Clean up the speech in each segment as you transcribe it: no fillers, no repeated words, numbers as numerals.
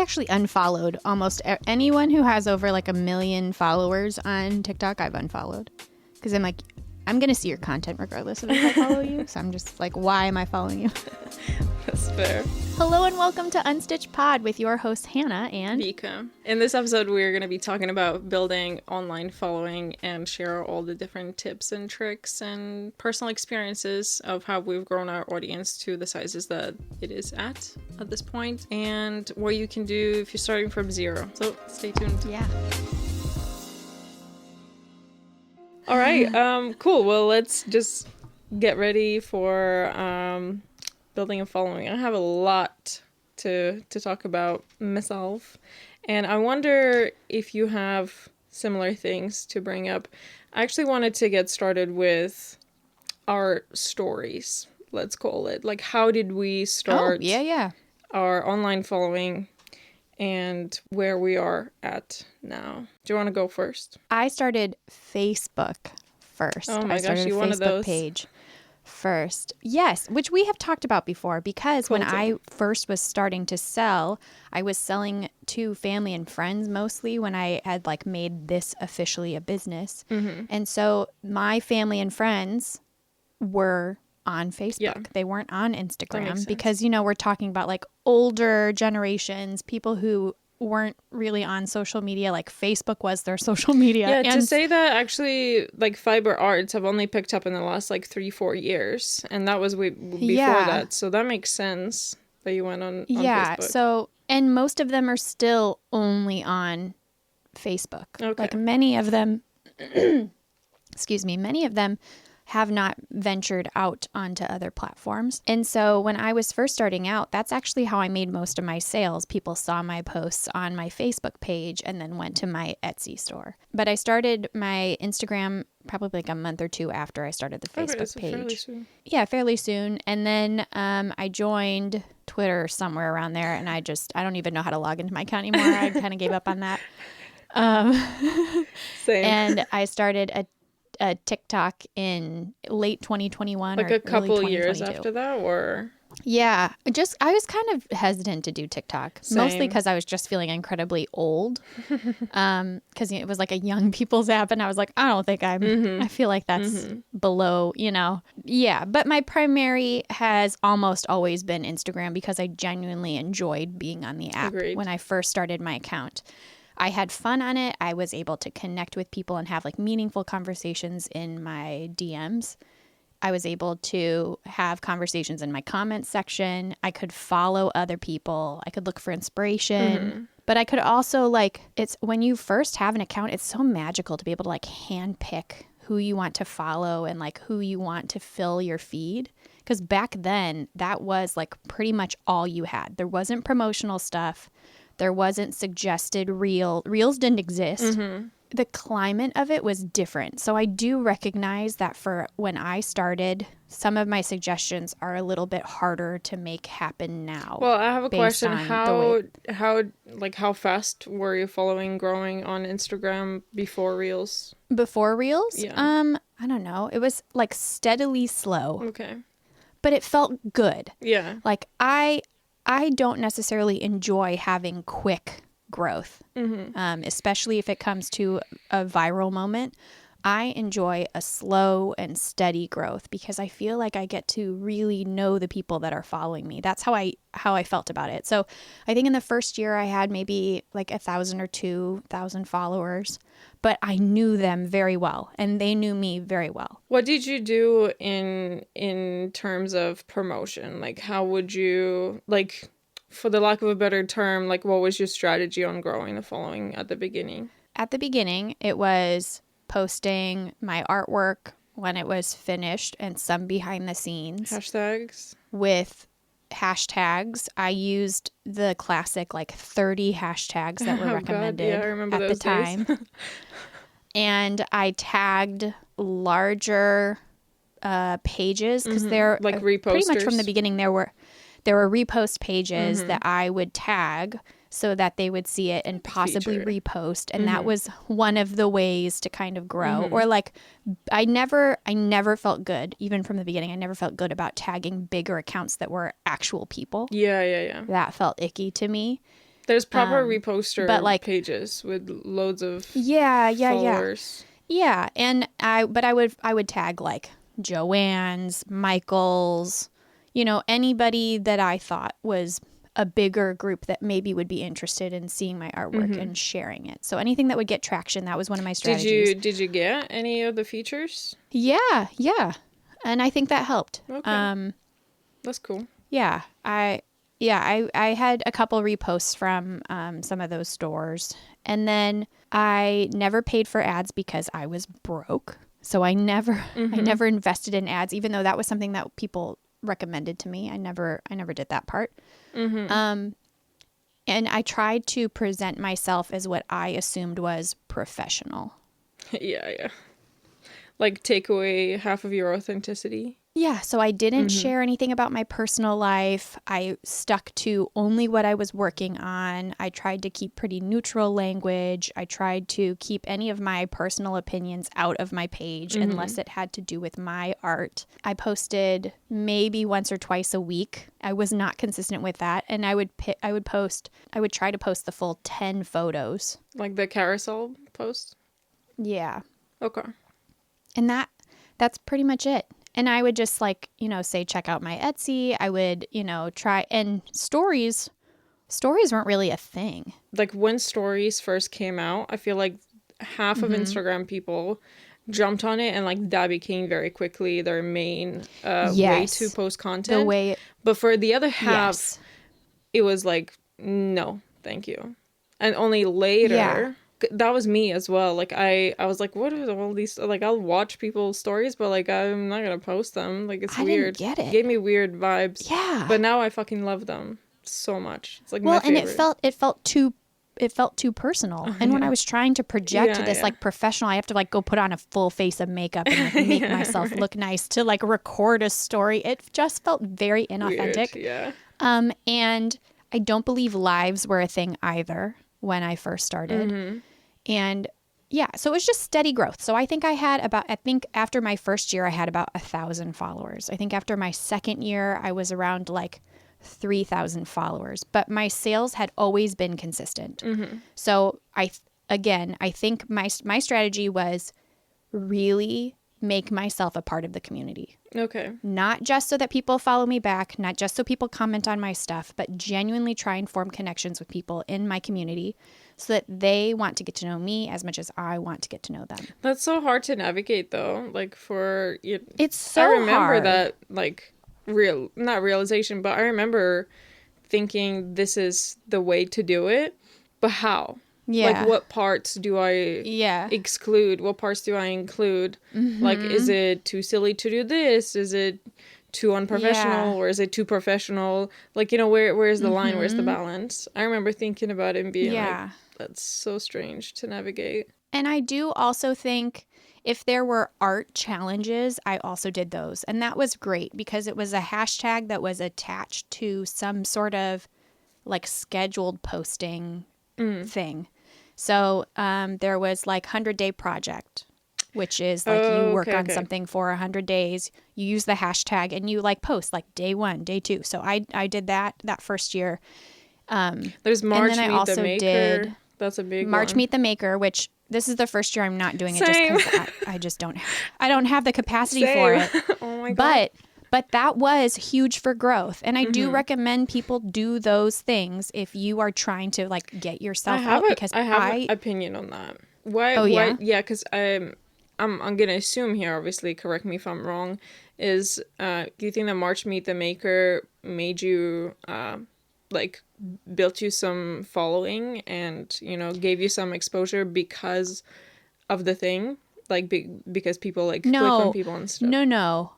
I actually unfollowed almost anyone who has over like 1 million followers on TikTok. I've unfollowed because I'm like, I'm going to see your content regardless of if I follow you. So I'm just like, why am I following you? That's fair. Hello and welcome to Unstitched Pod with your hosts Hannah and Vika. In this episode, we're going to be talking about building online following and share all the different tips and tricks and personal experiences of how we've grown our audience to the sizes that it is at this point, and what you can do if you're starting from zero. So stay tuned. yeah. All right. Cool. Well, let's just get ready for building and following. I have a lot to talk about myself, and I wonder if you have similar things to bring up. I actually wanted to get started with our stories, let's call it. Like, how did we start our online following and where we are at now? Do you want to go first? I started Facebook first. Oh my I started gosh, you a one of Facebook those? page first. Yes, which we have talked about before because when I first was starting to sell, I was selling to family and friends mostly when I had like made this officially a business. Mm-hmm. And so my family and friends were on Facebook. Yeah. They weren't on That makes Instagram sense. because, you know, we're talking about like older generations, people who weren't really on social media. Like Facebook was their social media. Yeah, to say that actually, like, fiber arts have only picked up in the last, like, 3-4 years. And that was before that. So that makes sense that you went on Facebook. So, and most of them are still only on Facebook. Okay. Like many of them, many of them have not ventured out onto other platforms. And so when I was first starting out, that's actually how I made most of my sales. People saw my posts on my Facebook page and then went to my Etsy store. But I started my Instagram probably like a month or two after I started the Facebook page. Fairly soon. Yeah, fairly soon. And then I joined Twitter somewhere around there, and I don't even know how to log into my account anymore. I kind of gave up on that. Same. And I started a TikTok in late 2021 like or a couple early years 2022. after that, or? Yeah, I was kind of hesitant to do TikTok, mostly because I was just feeling incredibly old. Because it was like a young people's app, and I was like, I don't think I feel like that's below, you know. Yeah, but my primary has almost always been Instagram because I genuinely enjoyed being on the app. Agreed. When I first started my account. I had fun on it. I was able to connect with people and have like meaningful conversations in my DMs. I was able to have conversations in my comments section. I could follow other people. I could look for inspiration. But I could also it's when you first have an account, it's so magical to be able to like handpick who you want to follow and like who you want to fill your feed. Because back then that was like pretty much all you had. There wasn't promotional stuff. There wasn't suggested reels didn't exist. The climate of it was different. So I do recognize that for when I started, some of my suggestions are a little bit harder to make happen now. Well, I have a question. How fast were you growing on Instagram before Reels? Before Reels? Yeah. I don't know. It was like steadily slow. Okay. But it felt good. Yeah. Like I don't necessarily enjoy having quick growth, especially if it comes to a viral moment. I enjoy a slow and steady growth because I feel like I get to really know the people that are following me. That's how I felt about it. So I think in the first year I had maybe like 1,000 or 2,000 followers, but I knew them very well and they knew me very well. What did you do in terms of promotion? Like, how would you, like, for the lack of a better term, like, what was your strategy on growing the following at the beginning? At the beginning, it was posting my artwork when it was finished and some behind the scenes. Hashtags? With hashtags. I used the classic like 30 hashtags that were recommended at the time. And I tagged larger pages because they're like reposters. Pretty much from the beginning there were repost pages that I would tag so that they would see it and possibly repost. And that was one of the ways to kind of grow. Or like, I never felt good, even from the beginning, I never felt good about tagging bigger accounts that were actual people. Yeah. That felt icky to me. There's proper But reposter like, pages with loads of yeah. followers. Yeah, and I would tag like Joanne's, Michael's, anybody that I thought was a bigger group that maybe would be interested in seeing my artwork and sharing it. So anything that would get traction, that was one of my strategies. Did you get any of the features? Yeah. And I think that helped. Okay. That's cool. Yeah, I had a couple reposts from some of those stores, and then I never paid for ads because I was broke. So I never invested in ads, even though that was something that people recommended to me. I never did that part. And I tried to present myself as what I assumed was professional. Yeah. Like take away half of your authenticity. Yeah, so I didn't share anything about my personal life. I stuck to only what I was working on. I tried to keep pretty neutral language. I tried to keep any of my personal opinions out of my page unless it had to do with my art. I posted maybe once or twice a week. I was not consistent with that, and I would try to post the full 10 photos. Like the carousel post? Yeah. Okay. And that's pretty much it. And I would just say, check out my Etsy. I would, try, and stories weren't really a thing. Like when stories first came out, I feel like half of Instagram people jumped on it, and like that became very quickly their main way to post content. But for the other half, it was like, no, thank you. And only later, that was me as well. Like I was like, what are all these? Like I'll watch people's stories, but like I'm not gonna post them. Like it's weird. Didn't get it. Gave me weird vibes. Yeah. But now I fucking love them so much. It's like well, my favorite. And it felt too personal. And when I was trying to project this like professional, I have to like go put on a full face of makeup and like make myself look nice to like record a story. It just felt very inauthentic. Weird. Yeah. And I don't believe lives were a thing either when I first started. And yeah, so it was just steady growth. So I think after my first year, I had about 1,000 followers. I think after my second year, I was around like 3,000 followers, but my sales had always been consistent. So I think my strategy was really make myself a part of the community. Okay. Not just so that people follow me back, not just so people comment on my stuff, but genuinely try and form connections with people in my community so that they want to get to know me as much as I want to get to know them. That's so hard to navigate though. Like for you. It's so I remember hard. that like not realization, but I remember thinking this is the way to do it, but how? Yeah. Like what parts do I exclude? What parts do I include? Like is it too silly to do this? Is it too unprofessional or is it too professional? Like, where's the line? Where's the balance? I remember thinking about it and being like, that's so strange to navigate. And I do also think if there were art challenges, I also did those. And that was great because it was a hashtag that was attached to some sort of like scheduled posting thing. So there was like 100-day project, which is like you work on something for 100 days. You use the hashtag and you like post like day 1, day 2. So I did that first year. There's March and then I Meet also the Maker. did That's a big March one. Meet the Maker, which this is the first year I'm not doing it just because I just don't have the capacity for it. Oh my God. But that was huge for growth. And I do recommend people do those things if you are trying to like get yourself out because I have an opinion on that. Why? Yeah? Yeah, because I'm gonna assume here, obviously, correct me if I'm wrong, is do you think that March Meet the Maker made you like built you some following and gave you some exposure because of the thing? Like because people like click on people and stuff. No.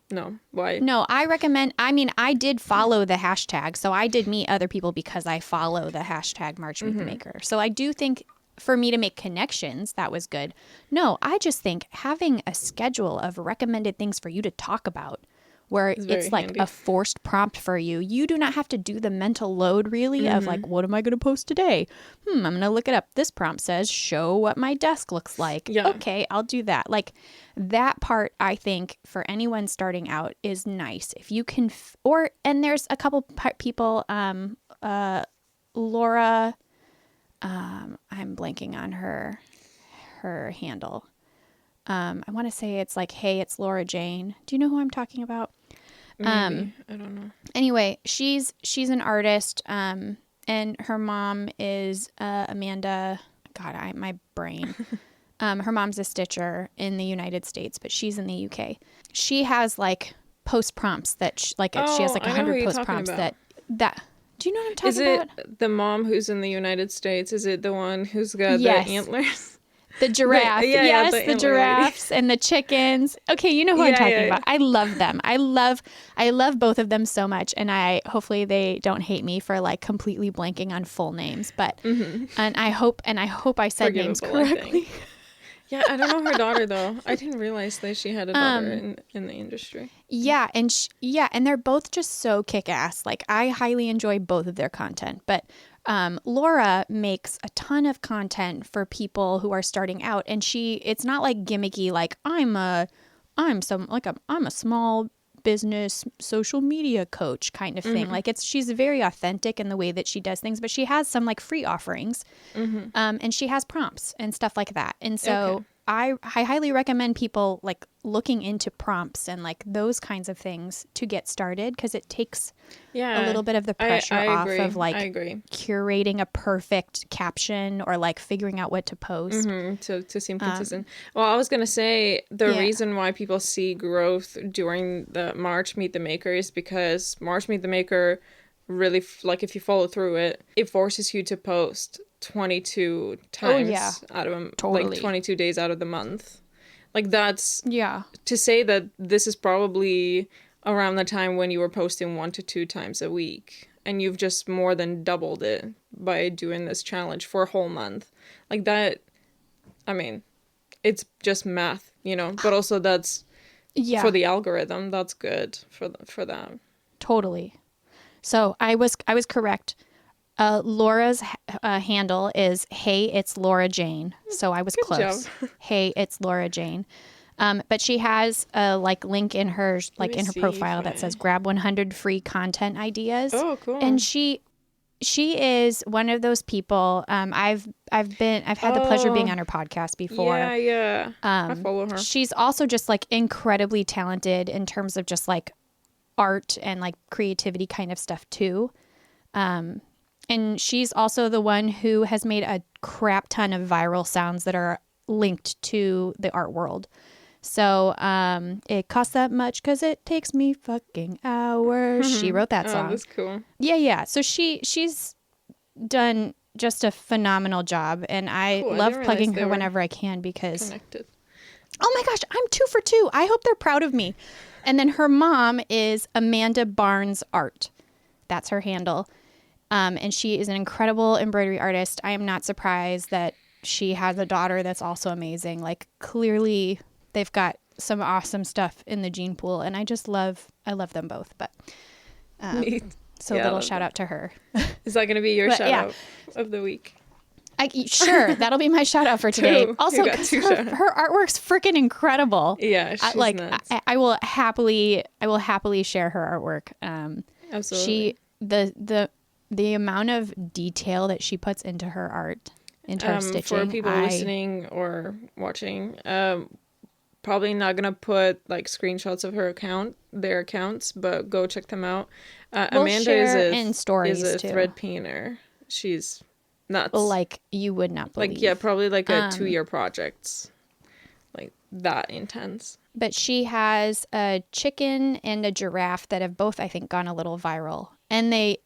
Why? No, I did follow the hashtag. So I did meet other people because I follow the hashtag March Meet the Maker. So I do think for me to make connections, that was good. No, I just think having a schedule of recommended things for you to talk about where it's like handy. A forced prompt for you. You do not have to do the mental load really of like, what am I going to post today? I'm going to look it up. This prompt says, show what my desk looks like. Yeah. Okay, I'll do that. Like that part, I think for anyone starting out is nice. If you can, and there's a couple people, Laura I'm blanking on her handle. I want to say it's like, hey, it's Laura Jane. Do you know who I'm talking about? Maybe. I don't know. Anyway, she's an artist, and her mom is Amanda. God, my brain. Her mom's a stitcher in the United States, but she's in the UK. She has like post prompts that she has like I know who 100 you're post talking prompts about. that. Do you know what I'm talking Is it about? the mom who's in the United States? Is it the one who's got Yes. the antlers? The giraffe. Yeah, Yes, the the antler giraffes and the chickens. Okay, you know who I'm talking about. I love them. I love both of them so much, and hopefully they don't hate me for like completely blanking on full names, but and I hope I said names correctly. Yeah, I don't know her daughter though. I didn't realize that she had a daughter in the industry. Yeah, and they're both just so kick-ass. Like I highly enjoy both of their content, but Laura makes a ton of content for people who are starting out, and it's not like gimmicky like I'm a small business social media coach kind of thing. Like she's very authentic in the way that she does things, but she has some like free offerings, and she has prompts and stuff like that. And so I highly recommend people like looking into prompts and like those kinds of things to get started, because it takes a little bit of the pressure off of like curating a perfect caption or like figuring out what to post. To seem consistent. Well, I was going to say the reason why people see growth during the March Meet the Maker is because March Meet the Maker really, like if you follow through it, it forces you to post 22 times out of like 22 days out of the month. Like that's to say that this is probably around the time when you were posting 1 to 2 times a week, and you've just more than doubled it by doing this challenge for a whole month. Like that, I mean, it's just math, you know, but also that's for the algorithm, that's good for them. Totally. So I was correct. Laura's handle is Hey, it's Laura Jane. So I was Good close. job. Hey, it's Laura Jane. But she has a like link in her profile that says grab 100 free content ideas. Oh, cool. And she is one of those people. I've had the pleasure of being on her podcast before. Yeah. I follow her. She's also just like incredibly talented in terms of just like art and like creativity kind of stuff too. And she's also the one who has made a crap ton of viral sounds that are linked to the art world. So it costs that much because it takes me fucking hours. She wrote that song. Oh, that's cool. Yeah. So she's done just a phenomenal job, and I love plugging her whenever I can because connected. Oh my gosh, I'm 2 for 2. I hope they're proud of me. And then her mom is Amanda Barnes Art. That's her handle. And she is an incredible embroidery artist. I am not surprised that she has a daughter that's also amazing. Like clearly they've got some awesome stuff in the gene pool, and I love them both. But so little shout out to her. Is that going to be your shout out of the week? Sure, that'll be my shout out for today. Also, because her artwork's freaking incredible. Yeah, she's nuts. I will happily share her artwork. Absolutely. The amount of detail that she puts into her art, into her stitching. For people listening or watching, probably not gonna put like screenshots of their accounts, but go check them out. Amanda is a thread painter. She's nuts. Like you would not believe. Like probably like a 2-year project, like that intense. But she has a chicken and a giraffe that have both, I think, gone a little viral. And they,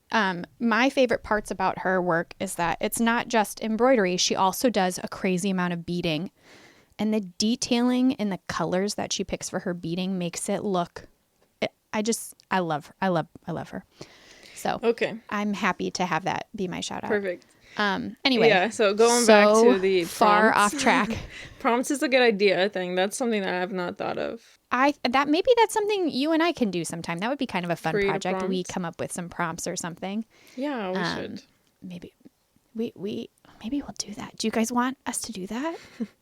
my favorite parts about her work is that it's not just embroidery. She also does a crazy amount of beading. And the detailing in the colors that she picks for her beading makes it look, I love her. So I'm happy to have that be my shout out. Perfect. Anyway. Yeah, so going back to the far prompts. off track. Prompts is a good idea, I think. That's something that I have not thought of. Maybe that's something you and I can do sometime. That would be kind of a fun Create project. prompts. We come up with some prompts or something. Yeah, we should. Maybe we'll do that. Do you guys want us to do that?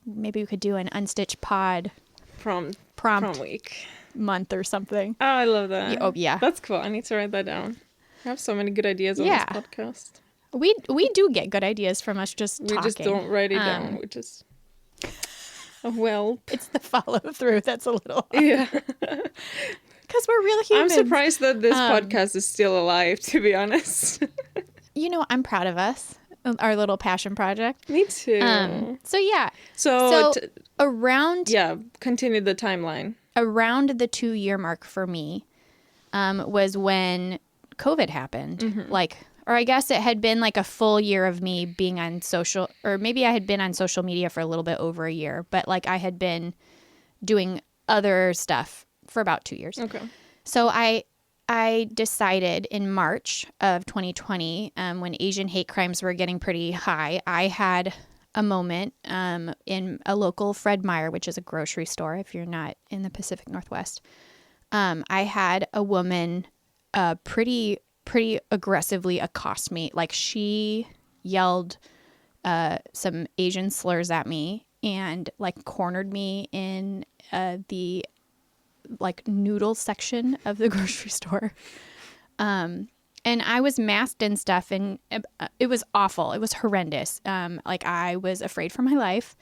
Maybe we could do an Unstitched Pod prompt week month or something. Oh, I love that. Yeah. That's cool. I need to write that down. I have so many good ideas on this podcast. We do get good ideas from us just We talking. just don't write it down. We just well, it's the follow through that's a little hard. yeah. Because we're real humans. I'm surprised that this podcast is still alive, to be honest. You know, I'm proud of us, our little passion project. Me too. So yeah. So around continue the timeline. Around the 2-year mark for me was when COVID happened. Mm-hmm. Or I guess it had been like a full year of me being on social, or maybe I had been on social media for a little bit over a year, but like I had been doing other stuff for about 2 years. Okay. So I decided in March of 2020, when Asian hate crimes were getting pretty high, I had a moment in a local Fred Meyer, which is a grocery store if you're not in the Pacific Northwest. I had a woman pretty aggressively accost me. Like she yelled some Asian slurs at me and like cornered me in the like noodle section of the grocery store. And I was masked and stuff, and it was awful. It was horrendous. Like I was afraid for my life.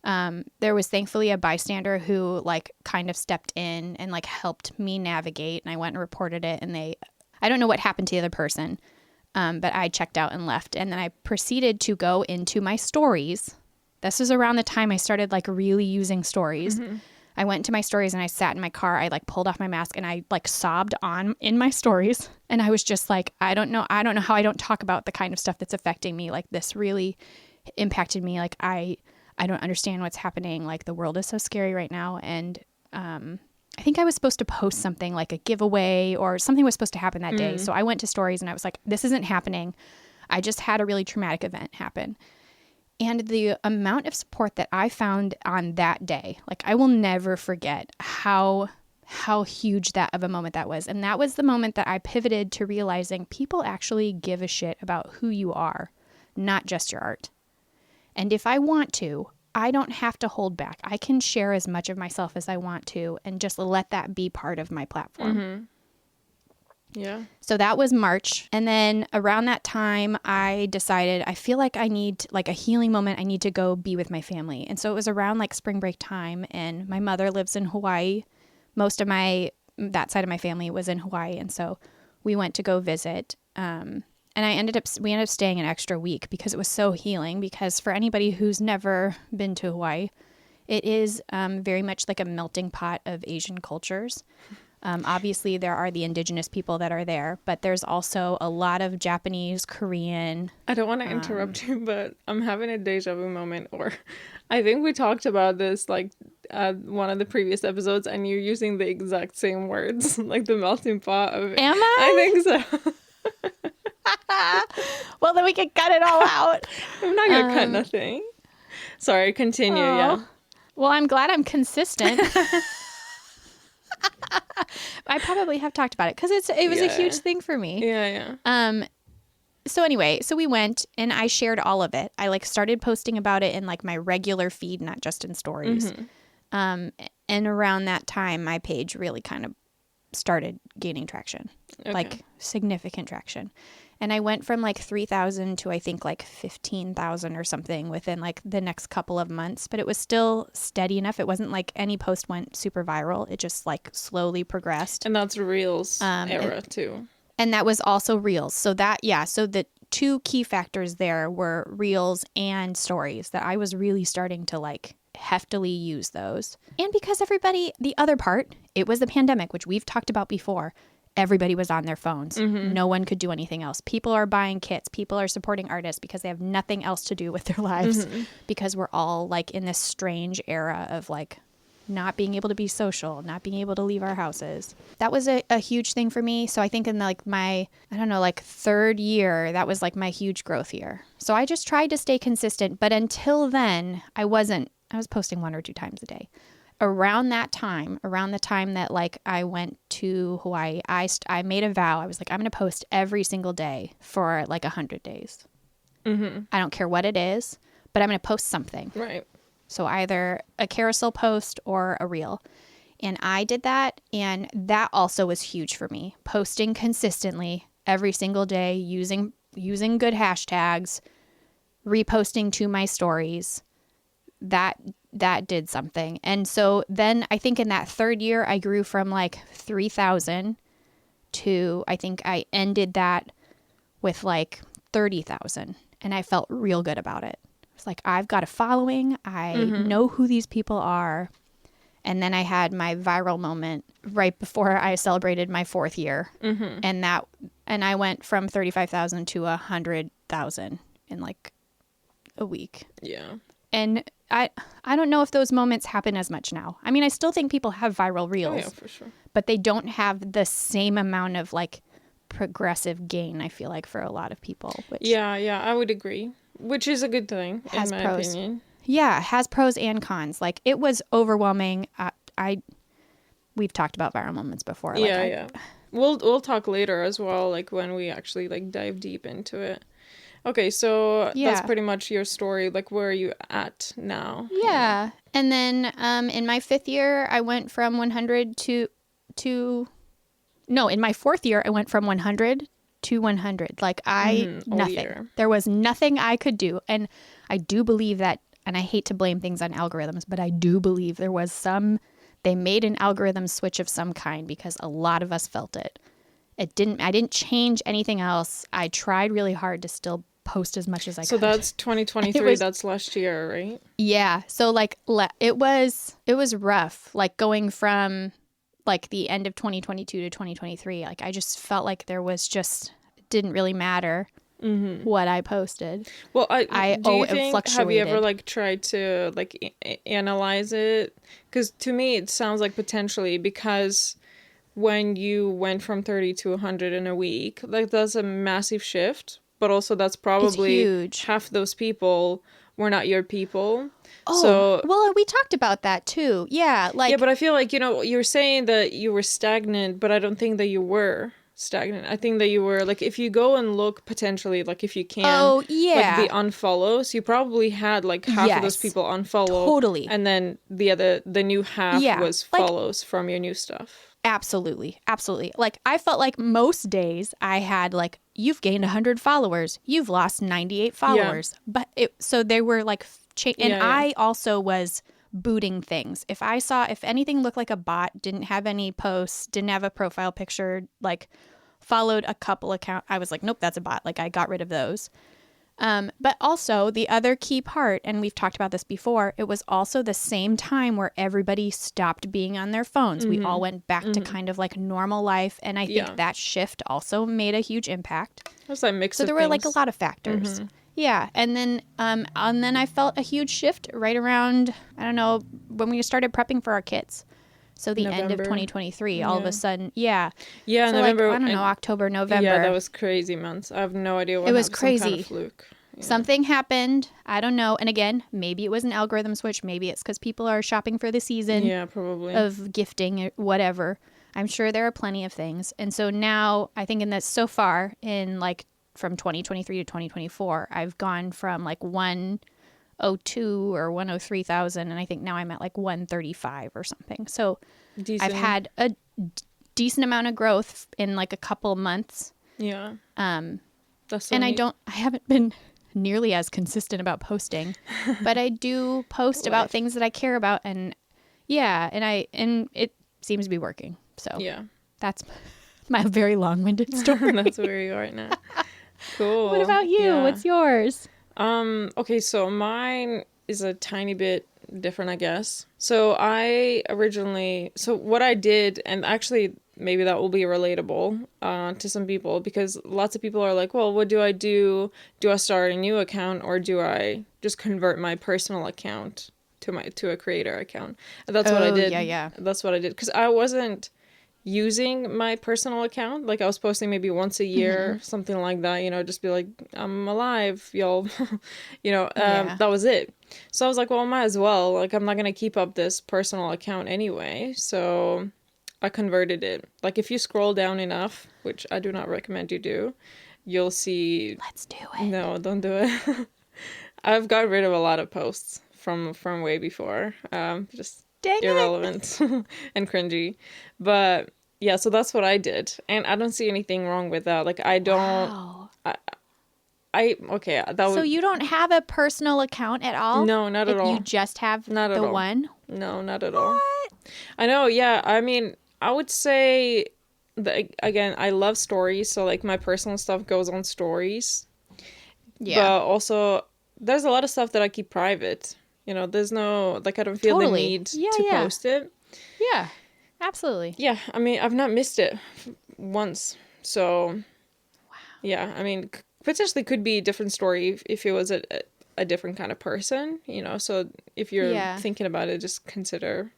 There was thankfully a bystander who like kind of stepped in and like helped me navigate, and I went and reported it, and I don't know what happened to the other person, but I checked out and left. And then I proceeded to go into my stories. This was around the time I started like really using stories. Mm-hmm. I went to my stories and I sat in my car. I like pulled off my mask and I like sobbed in my stories. And I was just like, I don't know how I don't talk about the kind of stuff that's affecting me. Like this really impacted me. Like I don't understand what's happening. Like the world is so scary right now. And I think I was supposed to post something like a giveaway or something was supposed to happen that day. So I went to stories and I was like, this isn't happening. I just had a really traumatic event happen. And the amount of support that I found on that day, like I will never forget how huge that of a moment that was. And that was the moment that I pivoted to realizing people actually give a shit about who you are, not just your art. And if I want to, I don't have to hold back. I can share as much of myself as I want to and just let that be part of my platform. Mm-hmm. Yeah. So that was March. And then around that time, I decided I feel like I need like a healing moment. I need to go be with my family. And so it was around like spring break time. And my mother lives in Hawaii. Most of that side of my family was in Hawaii. And so we went to go visit. And we ended up staying an extra week because it was so healing. Because for anybody who's never been to Hawaii, it is very much like a melting pot of Asian cultures. Obviously, there are the indigenous people that are there, but there's also a lot of Japanese, Korean. I don't want to interrupt you, but I'm having a deja vu moment. Or I think we talked about this like one of the previous episodes, and you're using the exact same words, like the melting pot of. Am I? I think so. Well, then we can cut it all out. I'm not gonna cut nothing. Sorry, continue. Yeah. Well, I'm glad I'm consistent. I probably have talked about it because it was a huge thing for me. Yeah. So anyway, so we went and I shared all of it. I like started posting about it in like my regular feed, not just in stories. Mm-hmm. And around that time, my page really kind of started gaining traction, like significant traction. And I went from like 3,000 to I think like 15,000 or something within like the next couple of months. But it was still steady enough. It wasn't like any post went super viral. It just like slowly progressed. And that's Reels era too. And that was also Reels. So so the two key factors there were Reels and stories that I was really starting to like heftily use those. And because the other part, it was the pandemic, which we've talked about before. Everybody was on their phones. Mm-hmm. No one could do anything else. People are buying kits. People are supporting artists because they have nothing else to do with their lives because we're all like in this strange era of like not being able to be social, not being able to leave our houses. That was a huge thing for me. So I think in like my, third year, that was like my huge growth year. So I just tried to stay consistent. But until then, I was posting 1 or 2 times a day. Around the time that like I went to Hawaii, I made a vow. I was like, I'm going to post every single day for like 100 days. Mm-hmm. I don't care what it is, but I'm going to post something. Right. So either a carousel post or a reel. And I did that. And that also was huge for me. Posting consistently every single day using using good hashtags, reposting to my stories, that did something. And so then I think in that third year, I grew from like 3,000 to, I think I ended that with like 30,000. And I felt real good about it. It's like, I've got a following. I know who these people are. And then I had my viral moment right before I celebrated my 4th year. And I went from 35,000 to 100,000 in like a week. Yeah. And I don't know if those moments happen as much now. I mean, I still think people have viral reels. Oh, yeah, for sure. But they don't have the same amount of like progressive gain, I feel like, for a lot of people. Which Yeah, I would agree. Which is a good thing, in my opinion. Yeah, it has pros and cons. Like, it was overwhelming. We've talked about viral moments before. Yeah. We'll talk later as well, like when we actually like dive deep into it. Okay, so that's pretty much your story. Like, where are you at now? Yeah. And then in my 5th year, I went from 100 in my 4th year, I went from 100 to 100. Like, nothing. Year. There was nothing I could do. And I do believe that, and I hate to blame things on algorithms, but I do believe there was they made an algorithm switch of some kind because a lot of us felt it. I didn't change anything else. I tried really hard to still post as much as I could. So that's 2023. That's last year, right? Yeah. So like it was rough. Like going from like the end of 2022 to 2023. Like I just felt like there was it didn't really matter what I posted. Well, it fluctuated. Have you ever like tried to like analyze it? Because to me, it sounds like potentially because when you went from 30 to 100 in a week, like that's a massive shift. But also that's probably half those people were not your people. Oh, so, well, we talked about that too. Yeah. Like, yeah, but I feel like, you're saying that you were stagnant, but I don't think that you were stagnant. I think that you were, like, if you go and look potentially, like, if you can, like, the unfollows, you probably had, like, half of those people unfollow. Totally. And then the new half was follows from your new stuff. Absolutely. Like, I felt like most days I had like, you've gained 100 followers, you've lost 98 followers. But so they were like, I also was booting things. If anything looked like a bot, didn't have any posts, didn't have a profile picture, like followed a couple accounts, I was like, nope, that's a bot. Like I got rid of those. But also the other key part, and we've talked about this before, it was also the same time where everybody stopped being on their phones. We all went back to kind of like normal life. And I think that shift also made a huge impact. It was like mix So of there things. were like a lot of factors. Yeah. And then I felt a huge shift right around, I don't know, when we started prepping for our kids. So the end of 2023, all of a sudden, Yeah, so November. Like, I don't know, October, November. Yeah, that was crazy months. I have no idea what it was happened. crazy. Some kind of fluke. Yeah. Something happened. I don't know. And again, maybe it was an algorithm switch. Maybe it's because people are shopping for the season. Yeah, probably. Of gifting or whatever. I'm sure there are plenty of things. And so now I think so far in like from 2023 to 2024, I've gone from like 102 or 103,000. And I think now I'm at like 135 or something. So I've had a decent amount of growth in like a couple months. Yeah. That's so and neat. I haven't been nearly as consistent about posting, but I do post about things that I care about, and and it seems to be working. So that's my very long-winded story. That's where you are right now. Cool. What about you? Yeah. What's yours? Okay, so mine is a tiny bit different, I guess. So what I did, and actually maybe that will be relatable to some people, because lots of people are like, well, what do I do? Do I start a new account, or do I just convert my personal account to a creator account? And that's what I did. Yeah. That's what I did, because I wasn't using my personal account. Like I was posting maybe once a year, something like that, just be like, I'm alive, y'all. That was it. So I was like, well, I might as well, like, I'm not gonna keep up this personal account anyway. So I converted it. Like if you scroll down enough, which I do not recommend you do, you'll see. Let's do it. No, don't do it. I've got rid of a lot of posts from way before. Just Dang irrelevant and cringy. But yeah, so that's what I did. And I don't see anything wrong with that. Like I don't okay, that So would you don't have a personal account at all? no, not at all. You just have Not at the all. one? No, not at all. What? I know, yeah. I mean, I would say again, I love stories, so like my personal stuff goes on stories. Yeah. But also there's a lot of stuff that I keep private. You know, there's no like I don't feel the Totally. need Yeah, to yeah. post it. Yeah. Absolutely. Yeah, I mean, I've not missed it once. So, yeah, I mean, potentially could be a different story if it was a different kind of person, you know. So, if you're Yeah. thinking about it, just consider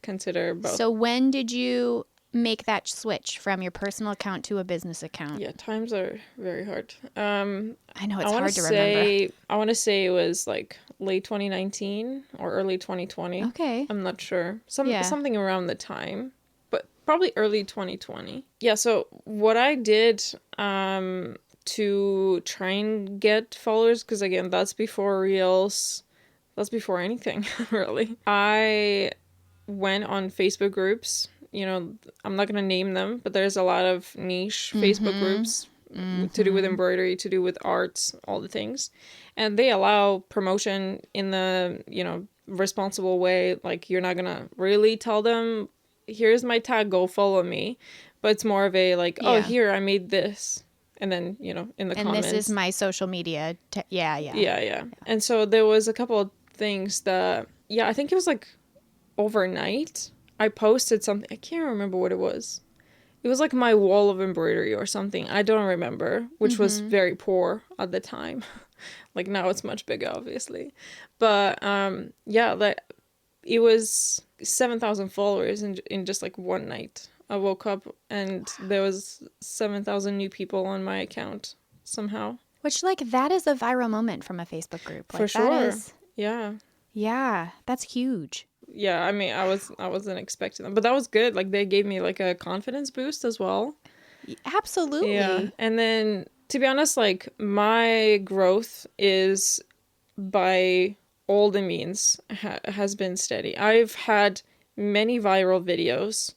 both. So when did you make that switch from your personal account to a business account? Yeah, times are very hard. I know it's I want hard to to remember. say I want to say it was like late 2019 or early 2020. Okay. I'm not sure. Yeah. Something around the time, but probably early 2020. Yeah, so what I did to try and get followers, because again, that's before Reels, that's before anything, really. I went on Facebook groups. You know, I'm not going to name them, but there's a lot of niche Facebook groups to do with embroidery, to do with arts, all the things. And they allow promotion in the, you know, responsible way. Like, you're not going to really tell them, here's my tag, go follow me. But it's more of a like, oh, Yeah. here, I made this. And then, you know, in the And comments. this is my social media. Yeah. Yeah. And so there was a couple of things that, yeah, I think it was like overnight. I posted something. I can't remember what it was. It was like my wall of embroidery or something. I don't remember, which was very poor at the time. Like now it's much bigger, obviously. But yeah, like it was 7,000 followers in just like one night. I woke up and there was 7,000 new people on my account somehow. Which, like, that is a viral moment from a Facebook group. Like, For sure. That is, Yeah. yeah, that's huge. Yeah, I mean, I wasn't expecting that, but that was good. Like they gave me like a confidence boost as well. Absolutely. Yeah, and then to be honest, like my growth is by all the means has been steady. I've had many viral videos,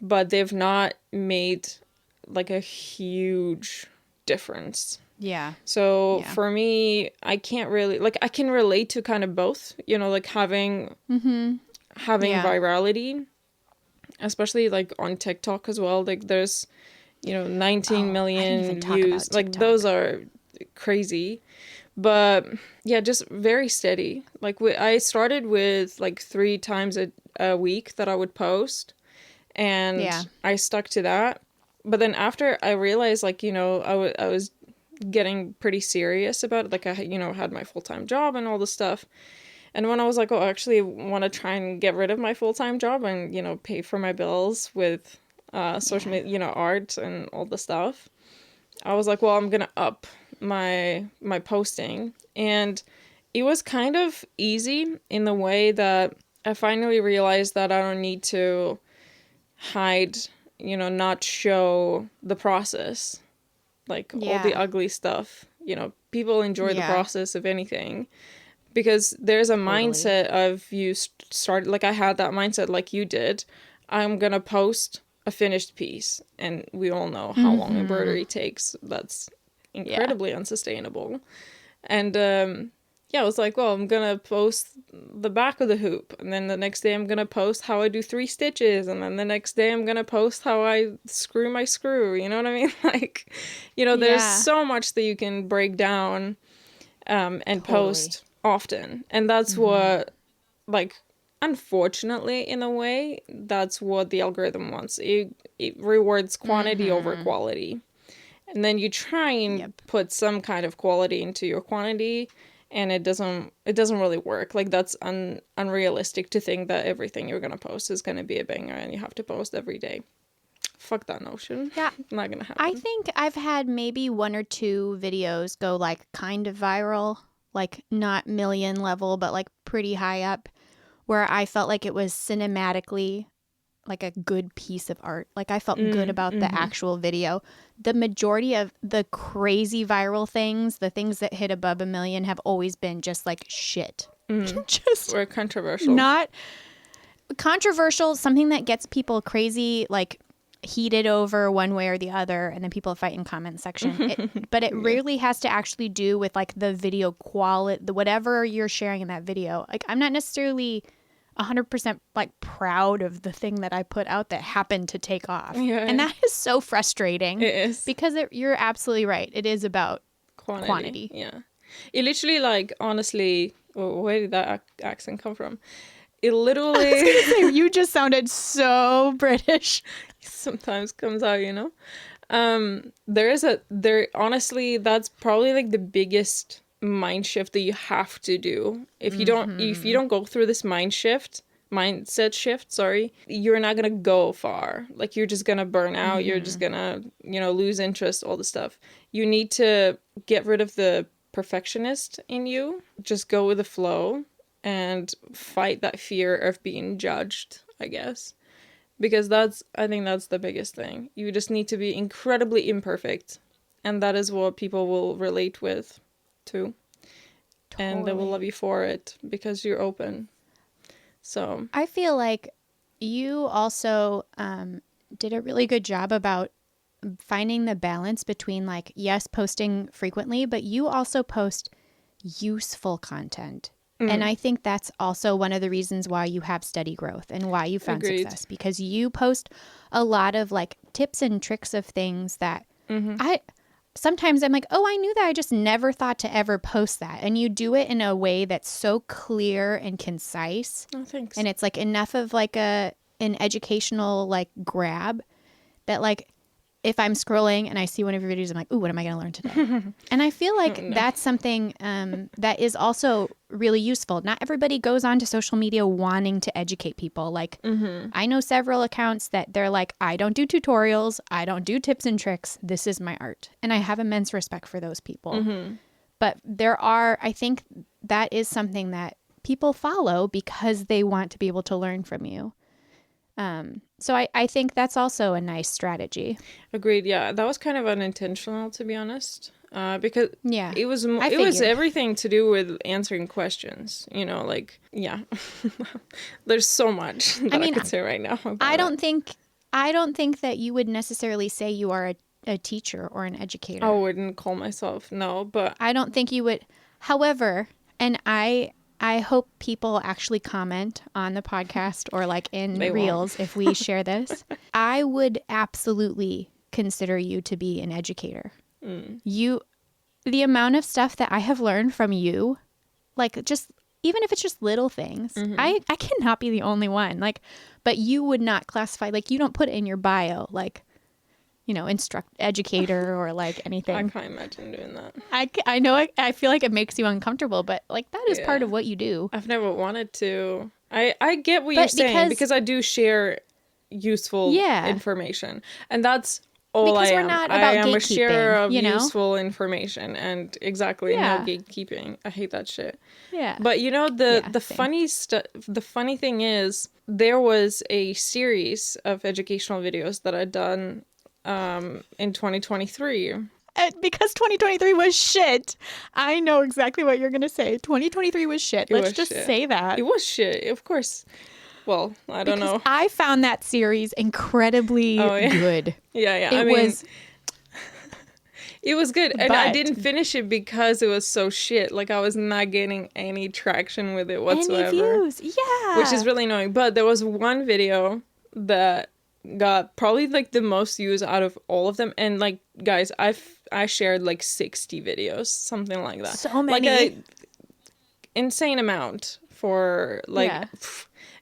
but they've not made like a huge difference. Yeah. So Yeah. for me, I can't really like I can relate to kind of both, you know, like having Yeah. virality, especially like on TikTok as well. Like there's, you know, 19 Oh, I didn't million even talk views. about Like TikTok. those are crazy. But yeah, just very steady. Like I started with like 3 times a week that I would post, and Yeah. I stuck to that. But then after I realized, like, you know, I was getting pretty serious about it. Like I, you know, had my full-time job and all this stuff. And when I was like, oh, I actually want to try and get rid of my full-time job and, you know, pay for my bills with social media, you know, art and all the stuff, I was like, well, I'm going to up my posting. And it was kind of easy in the way that I finally realized that I don't need to hide, you know, not show the process, like all the Yeah. ugly stuff. You know, people enjoy the Yeah. process, if anything, because there's a Totally. mindset of you started, like I had that mindset like you did. I'm gonna post a finished piece, and we all know how long embroidery takes. That's incredibly unsustainable. And yeah, I was like, well, I'm gonna post the back of the hoop, and then the next day I'm gonna post how I do 3 stitches, and then the next day I'm gonna post how I screw my screw. You know what I mean? Like, you know, there's Yeah. so much that you can break down and Totally. post often, and that's what, like, unfortunately, in a way, that's what the algorithm wants. It rewards quantity over quality, and then you try and put some kind of quality into your quantity, and it doesn't really work. Like that's unrealistic to think that everything you're gonna post is gonna be a banger and you have to post every day. Fuck that notion. Yeah. Not gonna happen. I think I've had maybe 1 or 2 videos go like kind of viral, like not million level, but like pretty high up, where I felt like it was cinematically like a good piece of art. Like I felt good about the actual video. The majority of the crazy viral things, the things that hit above 1 million, have always been just like shit. Just Or controversial. not controversial, something that gets people crazy, like heated over one way or the other, and then people fight in comment section. But it rarely has to actually do with like the video quality, whatever you're sharing in that video. Like I'm not necessarily 100% like proud of the thing that I put out that happened to take off. Yeah. And that is so frustrating. It is. Because you're absolutely right. It is about quantity. Yeah. It literally, like, honestly, where did that accent come from? It literally... I was gonna say, you just sounded so British. Sometimes comes out, you know? Honestly, that's probably like the biggest mind shift that you have to do. If you don't go through this mindset shift, you're not gonna go far. Like you're just gonna burn out. You're just gonna, lose interest, all the stuff. You need to get rid of the perfectionist in you. Just go with the flow and fight that fear of being judged, I guess. Because I think that's the biggest thing. You just need to be incredibly imperfect. And that is what people will relate with too. Totally. And they will love you for it because you're open. So I feel like you also did a really good job about finding the balance between like, yes, posting frequently, but you also post useful content. And I think that's also one of the reasons why you have steady growth and why you found success, because you post a lot of like tips and tricks of things that sometimes I'm like, oh, I knew that. I just never thought to ever post that. And you do it in a way that's so clear and concise. Oh, thanks. And it's like enough of like an educational like grab that like if I'm scrolling and I see one of your videos, I'm like, ooh, what am I going to learn today? And I feel like that's something that is also really useful. Not everybody goes onto social media wanting to educate people. Like I know several accounts that they're like, I don't do tutorials. I don't do tips and tricks. This is my art. And I have immense respect for those people. But I think that is something that people follow because they want to be able to learn from you. So I think that's also a nice strategy. Agreed. Yeah, that was kind of unintentional, to be honest. Because it was everything to do with answering questions. There's so much that I could say right now. I don't think that you would necessarily say you are a teacher or an educator. I wouldn't call myself, no, but I don't think you would. However, and I hope people actually comment on the podcast or like in Reels if we share this. I would absolutely consider you to be an educator. The amount of stuff that I have learned from you, like just even if it's just little things, I cannot be the only one. Like, but you would not classify, like you don't put it in your bio, like, educator or like anything. I can't imagine doing that. I know I feel like it makes you uncomfortable, but like that is part of what you do. I've never wanted to. I get what you're saying because I do share useful information, and that's all I am. We're not about I am a sharer of useful information, and no gatekeeping. I hate that shit. Yeah. But the funny stuff. The funny thing is, there was a series of educational videos that I'd done in 2023. Because 2023 was shit. I know exactly what you're going to say. 2023 was shit. Let's just say that. It was shit, of course. Well, I don't know. I found that series incredibly good. Yeah. It was good. And I didn't finish it because it was so shit. Like, I was not getting any traction with it whatsoever. Any views. Yeah. Which is really annoying. But there was one video that got probably like the most views out of all of them, and like guys, I shared like 60 videos, something like that. So many, like a insane amount for like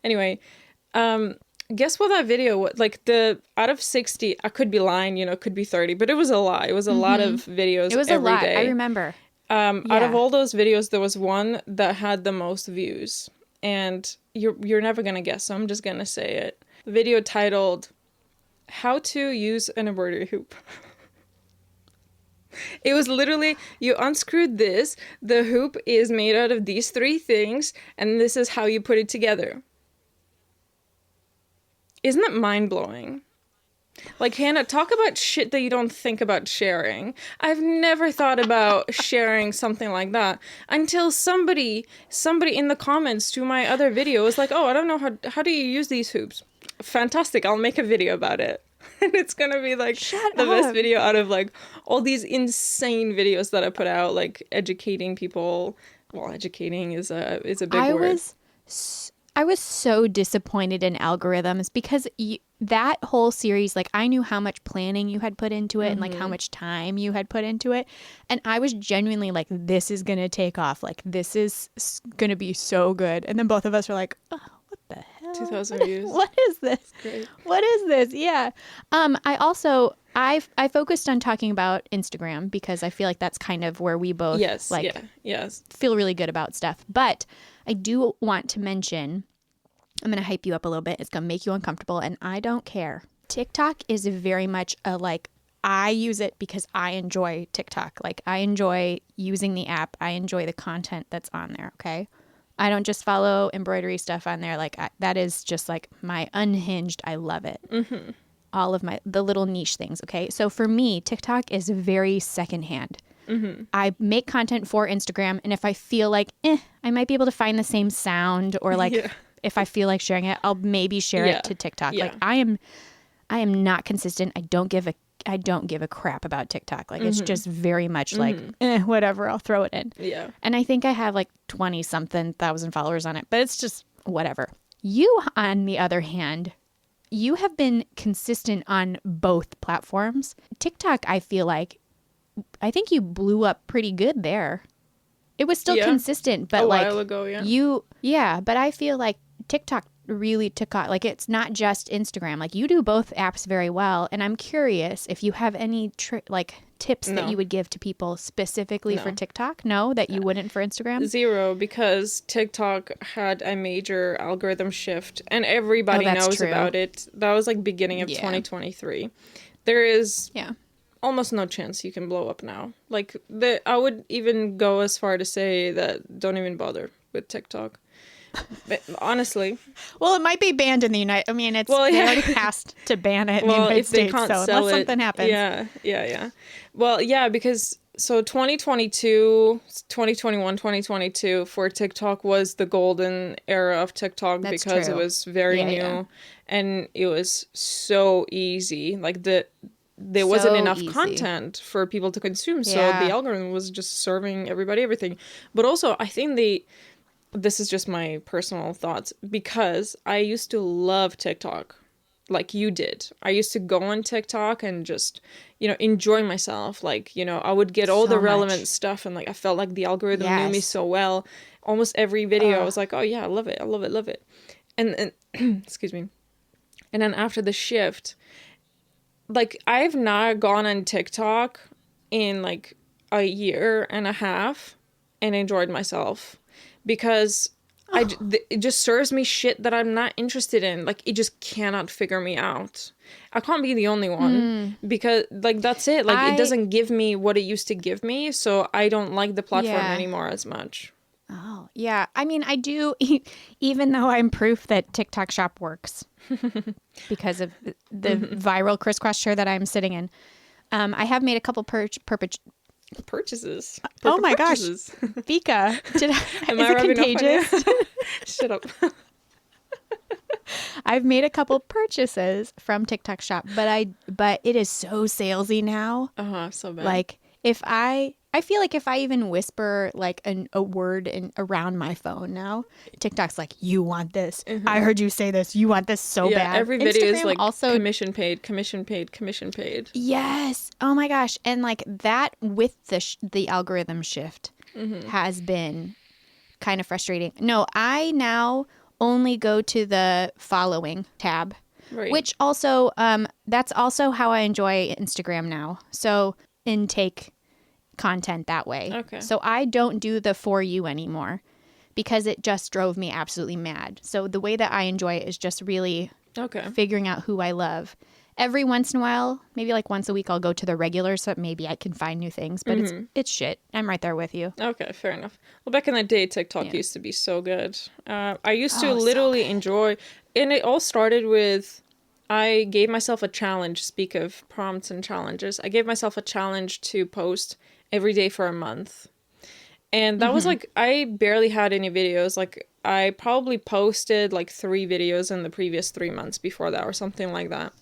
anyway. Guess what that video was like? Out of 60, I could be lying, it could be 30, but it was a lot. It was a lot of videos. It was every a lot day. I remember. Out of all those videos, there was one that had the most views, and you're never gonna guess, so I'm just gonna say it. Video titled "How to Use an Embroidery Hoop." It was literally, you unscrewed this, the hoop is made out of these 3 things, and this is how you put it together. Isn't that mind-blowing? Like, Hannah, talk about shit that you don't think about sharing. I've never thought about sharing something like that until somebody in the comments to my other video was like, oh, I don't know, how do you use these hoops? Fantastic, I'll make a video about it. And it's gonna be like Shut the best up. video out of like all these insane videos that I put out, like educating people. Well, educating is a big I word. I was so disappointed in algorithms because that whole series, like I knew how much planning you had put into it and like how much time you had put into it. And I was genuinely like, this is going to take off. Like this is going to be so good. And then both of us were like, oh, what the hell? 2,000 views. What is this? Great. What is this? Yeah. I also, I focused on talking about Instagram because I feel like that's kind of where we both Yes. like Yeah. Yes. feel really good about stuff. But I do want to mention, I'm going to hype you up a little bit. It's going to make you uncomfortable, and I don't care. TikTok is very much a like, I use it because I enjoy TikTok. Like, I enjoy using the app. I enjoy the content that's on there, okay? I don't just follow embroidery stuff on there. Like, that is just like my unhinged. I love it. Mm-hmm. All of the little niche things, okay? So for me, TikTok is very secondhand. Mm-hmm. I make content for Instagram, and if I feel like, I might be able to find the same sound, or like, Yeah. if I feel like sharing it, I'll maybe share Yeah. it to TikTok. Yeah. Like I am not consistent. I don't give a crap about TikTok. Like it's just very much like, whatever, I'll throw it in. Yeah. And I think I have like 20 something thousand followers on it, but it's just whatever. You, on the other hand, you have been consistent on both platforms. TikTok, I feel like, I think you blew up pretty good there. It was still consistent, but a like while ago, yeah. but I feel like TikTok really took off. Like it's not just Instagram. Like you do both apps very well, and I'm curious if you have any tips that you would give to people specifically for TikTok. No, that you wouldn't for Instagram. Zero, because TikTok had a major algorithm shift, and everybody knows true. about it. That was like beginning of 2023. There is almost no chance you can blow up now. Like I would even go as far to say that don't even bother with TikTok. But honestly, well, it might be banned in the United. I mean, they already passed to ban it in the United if they States. can't So sell unless it, something happens, yeah. Well, yeah, because so 2022, 2021, 2022 for TikTok was the golden era of TikTok. That's because true. it was very new, Yeah. and it was so easy. Like there wasn't enough easy. content for people to consume, so Yeah. the algorithm was just serving everybody everything. But also, I think this is just my personal thoughts, because I used to love TikTok like you did. I used to go on TikTok and just, enjoy myself. Like, I would get all So the relevant much. stuff, and like I felt like the algorithm knew me so well. Almost every video I was like, oh yeah, I love it. I love it. Love it. And excuse me. And then after the shift, like I've not gone on TikTok in like a year and a half and enjoyed myself, because it just serves me shit that I'm not interested in. Like it just cannot figure me out. I can't be the only one, because like that's it. Like it doesn't give me what it used to give me, so I don't like the platform anymore as much. Oh, yeah. I mean, I do, even though I'm proof that TikTok Shop works because of the viral crisscross chair that I'm sitting in. I have made a couple Purchases. Oh my gosh. Purchases. Vika, Am is I it rubbing off on you? contagious? Shut up. I've made a couple purchases from TikTok Shop, but it is so salesy now. So bad. Like I feel like if I even whisper like a word around my phone now, TikTok's like, you want this. I heard you say this. You want this so bad. Every video is Instagram like also commission paid. Yes. Oh my gosh. And like that with the algorithm shift has been kind of frustrating. No, I now only go to the following tab, which also, that's also how I enjoy Instagram now. So intake content that way. Okay. So I don't do the For You anymore because it just drove me absolutely mad. So the way that I enjoy it is just really figuring out who I love. Every once in a while, maybe like once a week, I'll go to the regular, so maybe I can find new things. But it's shit. I'm right there with you. Okay, fair enough. Well, back in the day, TikTok used to be so good. I used to literally enjoy, and it all started with, I gave myself a challenge. Speak of prompts and challenges. I gave myself a challenge to post every day for a month. And that was like, I barely had any videos. Like I probably posted like 3 videos in the previous 3 months before that or something like that.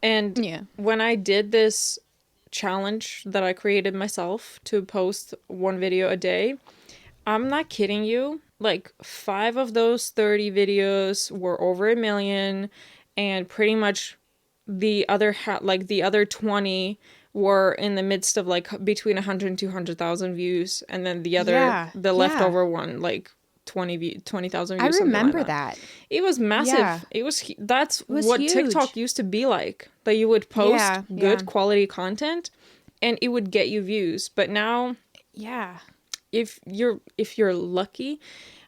And Yeah. when I did this challenge that I created myself to post one video a day, I'm not kidding you. Like 5 of those 30 videos were over 1 million, and pretty much the other the other 20 were in the midst of like between 100 and 200,000 views, and then Yeah. the Yeah. leftover one like 20,000 I views, something like remember that. that. It was massive. Yeah. That's It was what TikTok huge. used to be like. That you would post Yeah. Yeah. good quality content and it would get you views. But now Yeah. if you're lucky,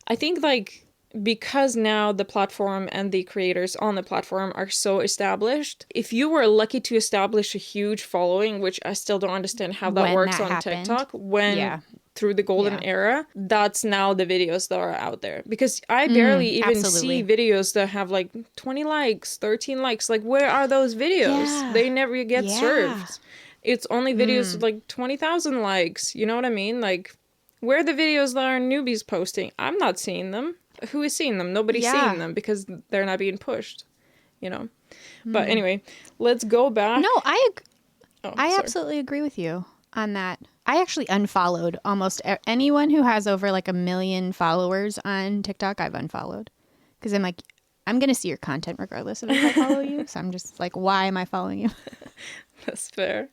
I think like because now the platform and the creators on the platform are so established, if you were lucky to establish a huge following, which I still don't understand how that When works that on happened. TikTok, when Yeah. through the golden Yeah. era, that's now the videos that are out there. Because I barely even see Absolutely. videos that have like 20 likes, 13 likes. Like, where are those videos? Yeah. They never get Yeah. served. It's only videos with like 20,000 likes. You know what I mean? Like, where are the videos that are newbies posting? I'm not seeing them. Who is seeing them? Nobody's Yeah. seeing them because they're not being pushed, you know? But anyway, let's go back. No, Oh, I sorry. absolutely agree with you on that. I actually unfollowed almost anyone who has over like 1 million followers on TikTok. I've unfollowed because I'm like, I'm going to see your content regardless of if I follow you. So I'm just like, why am I following you? That's fair.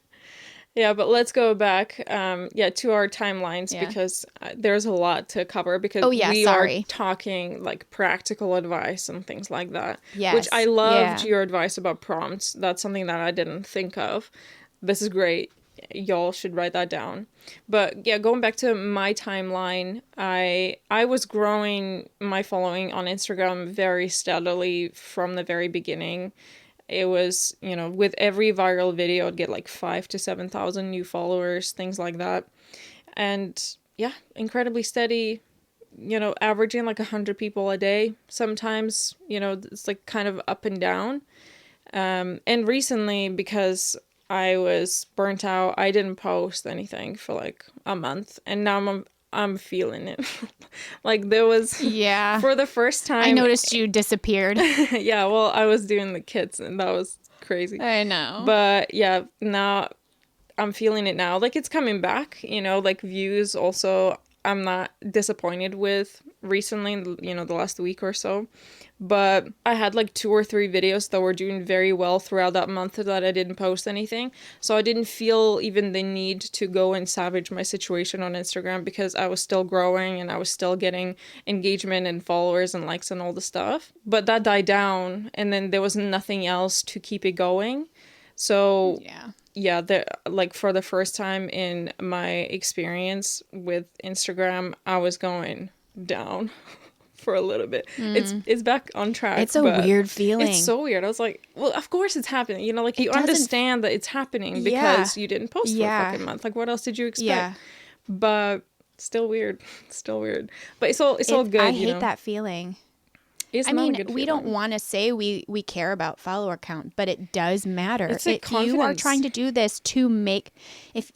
Yeah, but let's go back, to our timelines Yeah. because there's a lot to cover because Oh, yeah, we sorry. are talking like practical advice and things like that. Yes. Which I loved Yeah. your advice about prompts. That's something that I didn't think of. This is great. Y'all should write that down. But yeah, going back to my timeline, I was growing my following on Instagram very steadily from the very beginning. It was, with every viral video, I'd get like 5 to 7,000 new followers, things like that. And yeah, incredibly steady, averaging like 100 people a day. Sometimes, it's like kind of up and down. And recently, because I was burnt out, I didn't post anything for like a month. And now I'm feeling it. Like there was Yeah. for the first time I noticed you disappeared. yeah, well, I was doing the kids and that was crazy. I know. But yeah, now I'm feeling it now. Like it's coming back, like views also I'm not disappointed with recently, the last week or so. But I had like 2 or 3 videos that were doing very well throughout that month that I didn't post anything. So I didn't feel even the need to go and savage my situation on Instagram because I was still growing and I was still getting engagement and followers and likes and all the stuff. But that died down and then there was nothing else to keep it going. So yeah, like for the first time in my experience with Instagram, I was going down for a little bit. It's back on track. It's a weird feeling. It's so weird. I was like, well, of course it's happening. Like you understand that it's happening Yeah. because you didn't post for a fucking month. Like what else did you expect? Yeah. But still weird. Still weird. But it's all good. I hate that feeling. It's I not a mean, good we feeling. don't want to say we care about follower count, but it does matter. It's like if you are confidence. trying to do this to make, if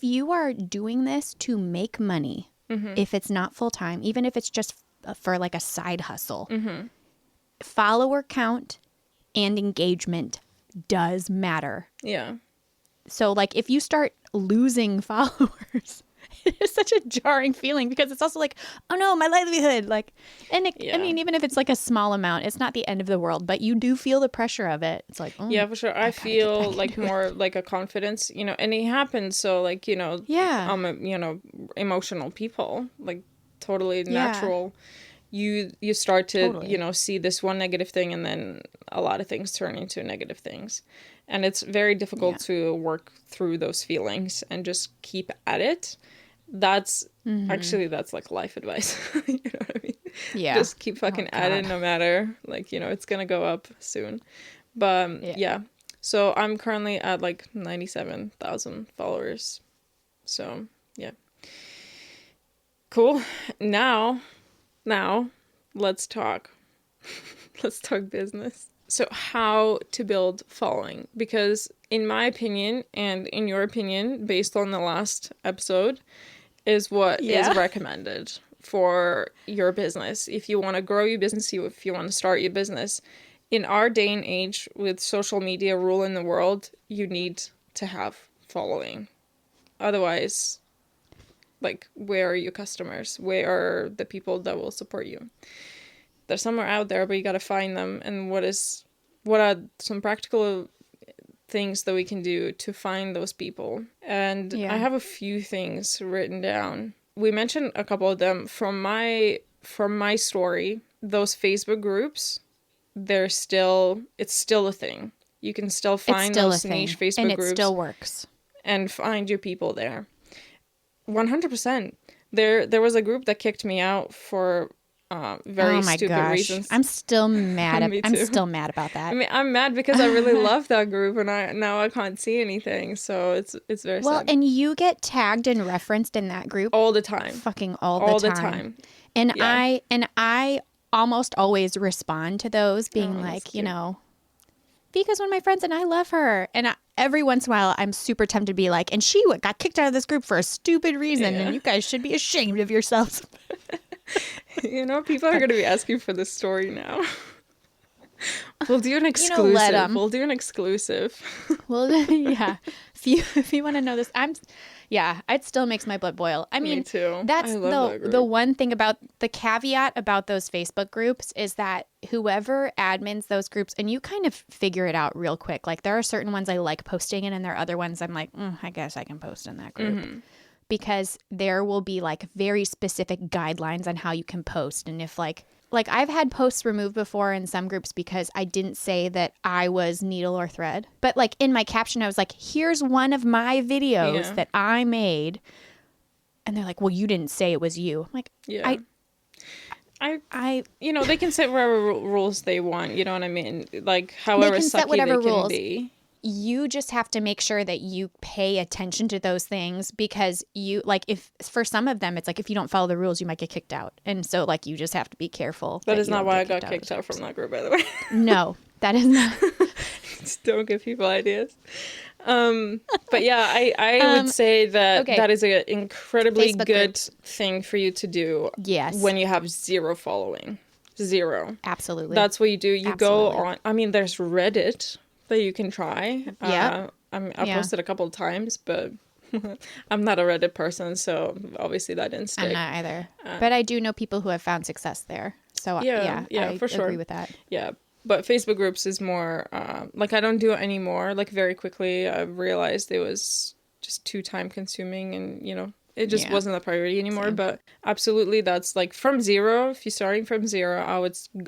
you are doing this to make money, if it's not full time, even if it's just for like a side hustle, follower count and engagement does matter. Yeah. So like if you start losing followers, it is such a jarring feeling because it's also like, oh no, my livelihood. Like, and I mean, even if it's like a small amount, it's not the end of the world, but you do feel the pressure of it. It's like, oh, yeah, for sure. I feel like more like a confidence, and it happens. So like, emotional people, like totally natural. You start to, see this one negative thing and then a lot of things turn into negative things. And it's very difficult to work through those feelings and just keep at it. That's that's like life advice. You know what I mean? Yeah. Just keep fucking at it no matter. Like, it's going to go up soon. But yeah. So I'm currently at like 97,000 followers. So yeah. Cool. Now let's talk. Let's talk business. So how to build following, because in my opinion and in your opinion, based on the last episode, is what is recommended for your business. If you want to grow your business, if you want to start your business, in our day and age with social media ruling the world, you need to have following. Otherwise, like, where are your customers? Where are the people that will support you? They're somewhere out there, but you got to find them. And what are some practical things that we can do to find those people? And I have a few things written down. We mentioned a couple of them from my story. Those Facebook groups, it's still a thing. You can still find those niche Facebook and it groups. still works. And find your people there. 100%. There was a group that kicked me out for very stupid reasons. I'm still mad. I'm still mad about that. I mean, I'm mad because I really love that group, and now I can't see anything. So it's very sad. And you get tagged and referenced in that group all the time, fucking all the time. And I almost always respond to those, being like, you know, Vika's one of my friends and I love her. And every once in a while, I'm super tempted to be like, and she got kicked out of this group for a stupid reason, and you guys should be ashamed of yourselves. You know, people are going to be asking for this story now. We'll do an exclusive. You know, let 'em. We'll do an exclusive. Well, yeah. If you want to know this, it still makes my blood boil. I mean, Me too. That's I love that group. the one thing about the caveat about those Facebook groups is that whoever admins those groups, and you kind of figure it out real quick. Like, there are certain ones I like posting in, and there are other ones I'm like, I guess I can post in that group. Mm-hmm. Because there will be like very specific guidelines on how you can post. And if like I've had posts removed before in some groups because I didn't say that I was needle or thread. But like in my caption, I was like, here's one of my videos that I made. And they're like, well, you didn't say it was you. I'm like, I you know, they can set whatever rules they want. You know what I mean? Like, however they can set whatever they can rules. be. You just have to make sure that you pay attention to those things, because you, like, if for some of them, it's like, if you don't follow the rules, you might get kicked out. And so, like, you just have to be careful. That is not why I got kicked out from that group, by the way. No, that is not. Just don't give people ideas. But yeah, I would say that that is an incredibly Facebook good groups. thing for you to do. Yes. When you have zero following. Zero. Absolutely. That's what you do. You go on. I mean, there's Reddit that you can try. Yeah. I posted a couple of times, but I'm not a Reddit person, so obviously that didn't stick. I'm not either. But I do know people who have found success there. So I for sure. agree with that. Yeah. But Facebook groups is more, like, I don't do it anymore. Like, very quickly, I realized it was just too time consuming, and, you know, it just wasn't a priority anymore. Same. But absolutely, that's like from zero. If you're starting from zero,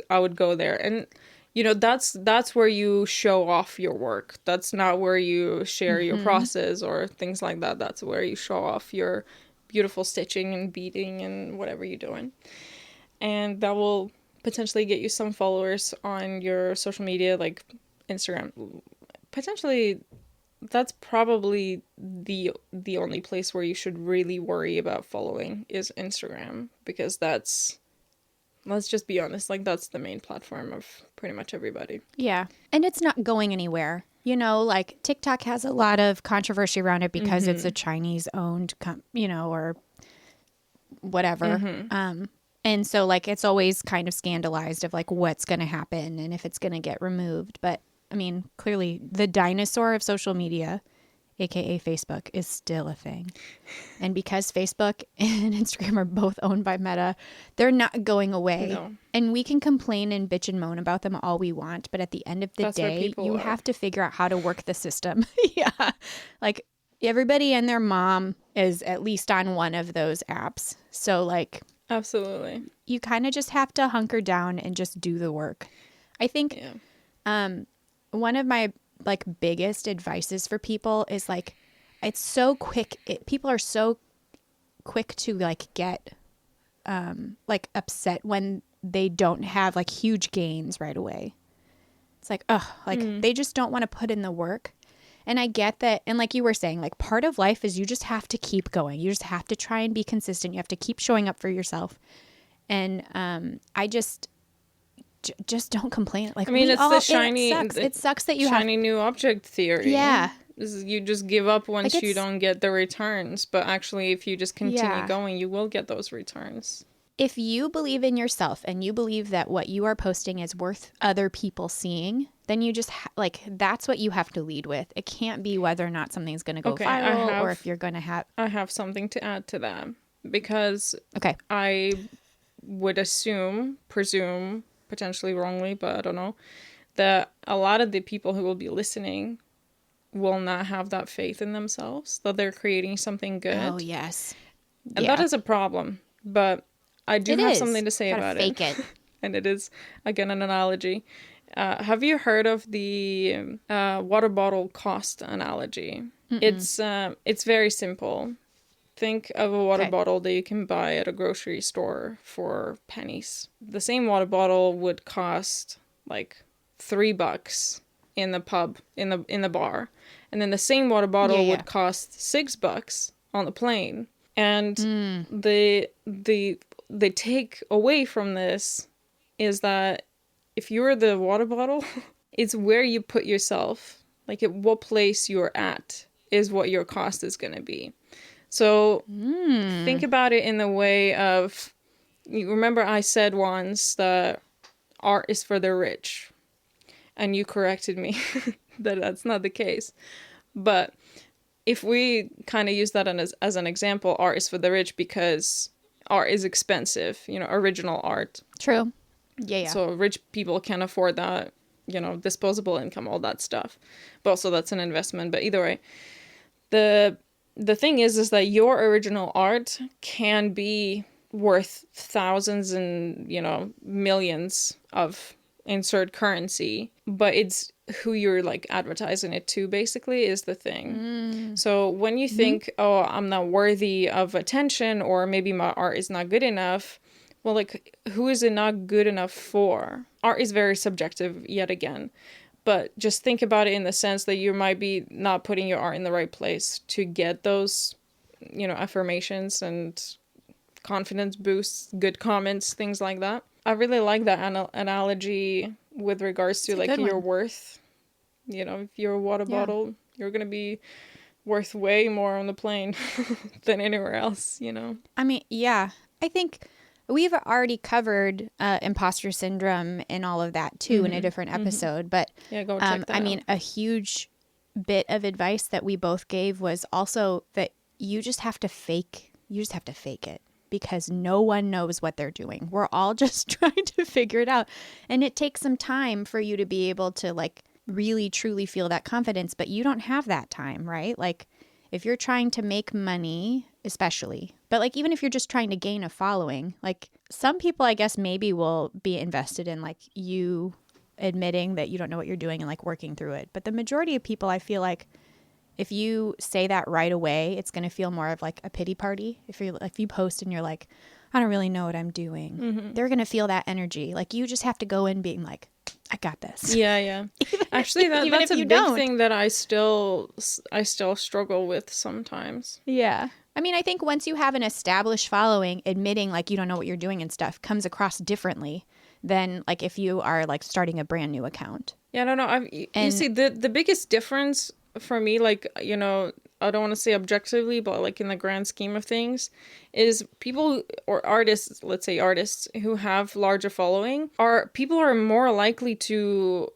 I would go there. And, you know, that's where you show off your work. That's not where you share your process or things like that. That's where you show off your beautiful stitching and beading and whatever you're doing. And that will potentially get you some followers on your social media, like Instagram. Potentially, that's probably the only place where you should really worry about following is Instagram, because that's, let's just be honest, like, that's the main platform of pretty much everybody. Yeah. And it's not going anywhere. You know, like, TikTok has a lot of controversy around it because it's a Chinese-owned, or whatever. And so, like, it's always kind of scandalized of, like, what's going to happen and if it's going to get removed. But, I mean, clearly the dinosaur of social media, aka Facebook, is still a thing. And because Facebook and Instagram are both owned by Meta, they're not going away. No. And we can complain and bitch and moan about them all we want, but at the end of the day, you have to figure out how to work the system. Yeah. Like, everybody and their mom is at least on one of those apps. So, like, absolutely, you kind of just have to hunker down and just do the work. I think one of my, like, biggest advices for people is, like, it's so quick. People are so quick to, like, get like, upset when they don't have, like, huge gains right away. It's like, they just don't want to put in the work. And I get that. And like you were saying, like, part of life is you just have to keep going. You just have to try and be consistent. You have to keep showing up for yourself. And I just don't complain. Like, I mean, it's the shiny. It sucks that you shiny new object theory. Yeah. You just give up once you don't get the returns. But actually, if you just continue going, you will get those returns. If you believe in yourself and you believe that what you are posting is worth other people seeing, then you just like that's what you have to lead with. It can't be whether or not something's going to go Okay, viral or if you're going to have. I have something to add to that because Okay. I would presume, potentially wrongly, but I don't know, that a lot of the people who will be listening will not have that faith in themselves that they're creating something good. Oh, yes. And that is a problem. But I do have something to say about fake it. And it is, again, an analogy. Have you heard of the water bottle cost analogy? It's very simple. Think of a water bottle that you can buy at a grocery store for pennies. The same water bottle would cost like $3 in the pub, in the bar. And then the same water bottle would cost $6 on the plane. And the take away from this is that if you're the water bottle, it's where you put yourself, like at what place you're at is what your cost is going to be. So think about it in the way of, you remember I said once that art is for the rich, and you corrected me that that's not the case. But if we kind of use that as an example, art is for the rich because art is expensive, original art. True. Yeah. So rich people can afford that, disposable income, all that stuff. But also that's an investment. But either way, the thing is that your original art can be worth thousands and, millions of insert currency, but it's who you're like advertising it to basically is the thing. So when you think, oh, I'm not worthy of attention, or maybe my art is not good enough, well, like, who is it not good enough for? Art is very subjective yet again. But just think about it in the sense that you might be not putting your art in the right place to get those, affirmations and confidence boosts, good comments, things like that. I really like that analogy with regards to like your worth. If you're a water bottle, you're going to be worth way more on the plane than anywhere else, I mean, yeah. I think we've already covered imposter syndrome and all of that too in a different episode, but yeah, go check that out. A huge bit of advice that we both gave was also that you just have to fake it because no one knows what they're doing. We're all just trying to figure it out. And it takes some time for you to be able to like really truly feel that confidence, but you don't have that time, right? Like if you're trying to make money, especially, but like even if you're just trying to gain a following, like some people I guess maybe will be invested in like you admitting that you don't know what you're doing and like working through it. But the majority of people, I feel like if you say that right away, it's going to feel more of like a pity party. If you post and you're like, I don't really know what I'm doing, they're going to feel that energy. Like you just have to go in being like, I got this. Yeah. Actually, that's a big thing that I still struggle with sometimes. Yeah. I mean, I think once you have an established following, admitting like you don't know what you're doing and stuff comes across differently than like if you are like starting a brand new account. Yeah, I don't know. You see, the biggest difference for me, like, I don't want to say objectively, but like in the grand scheme of things, is people or artists, let's say artists who have larger following, people are more likely to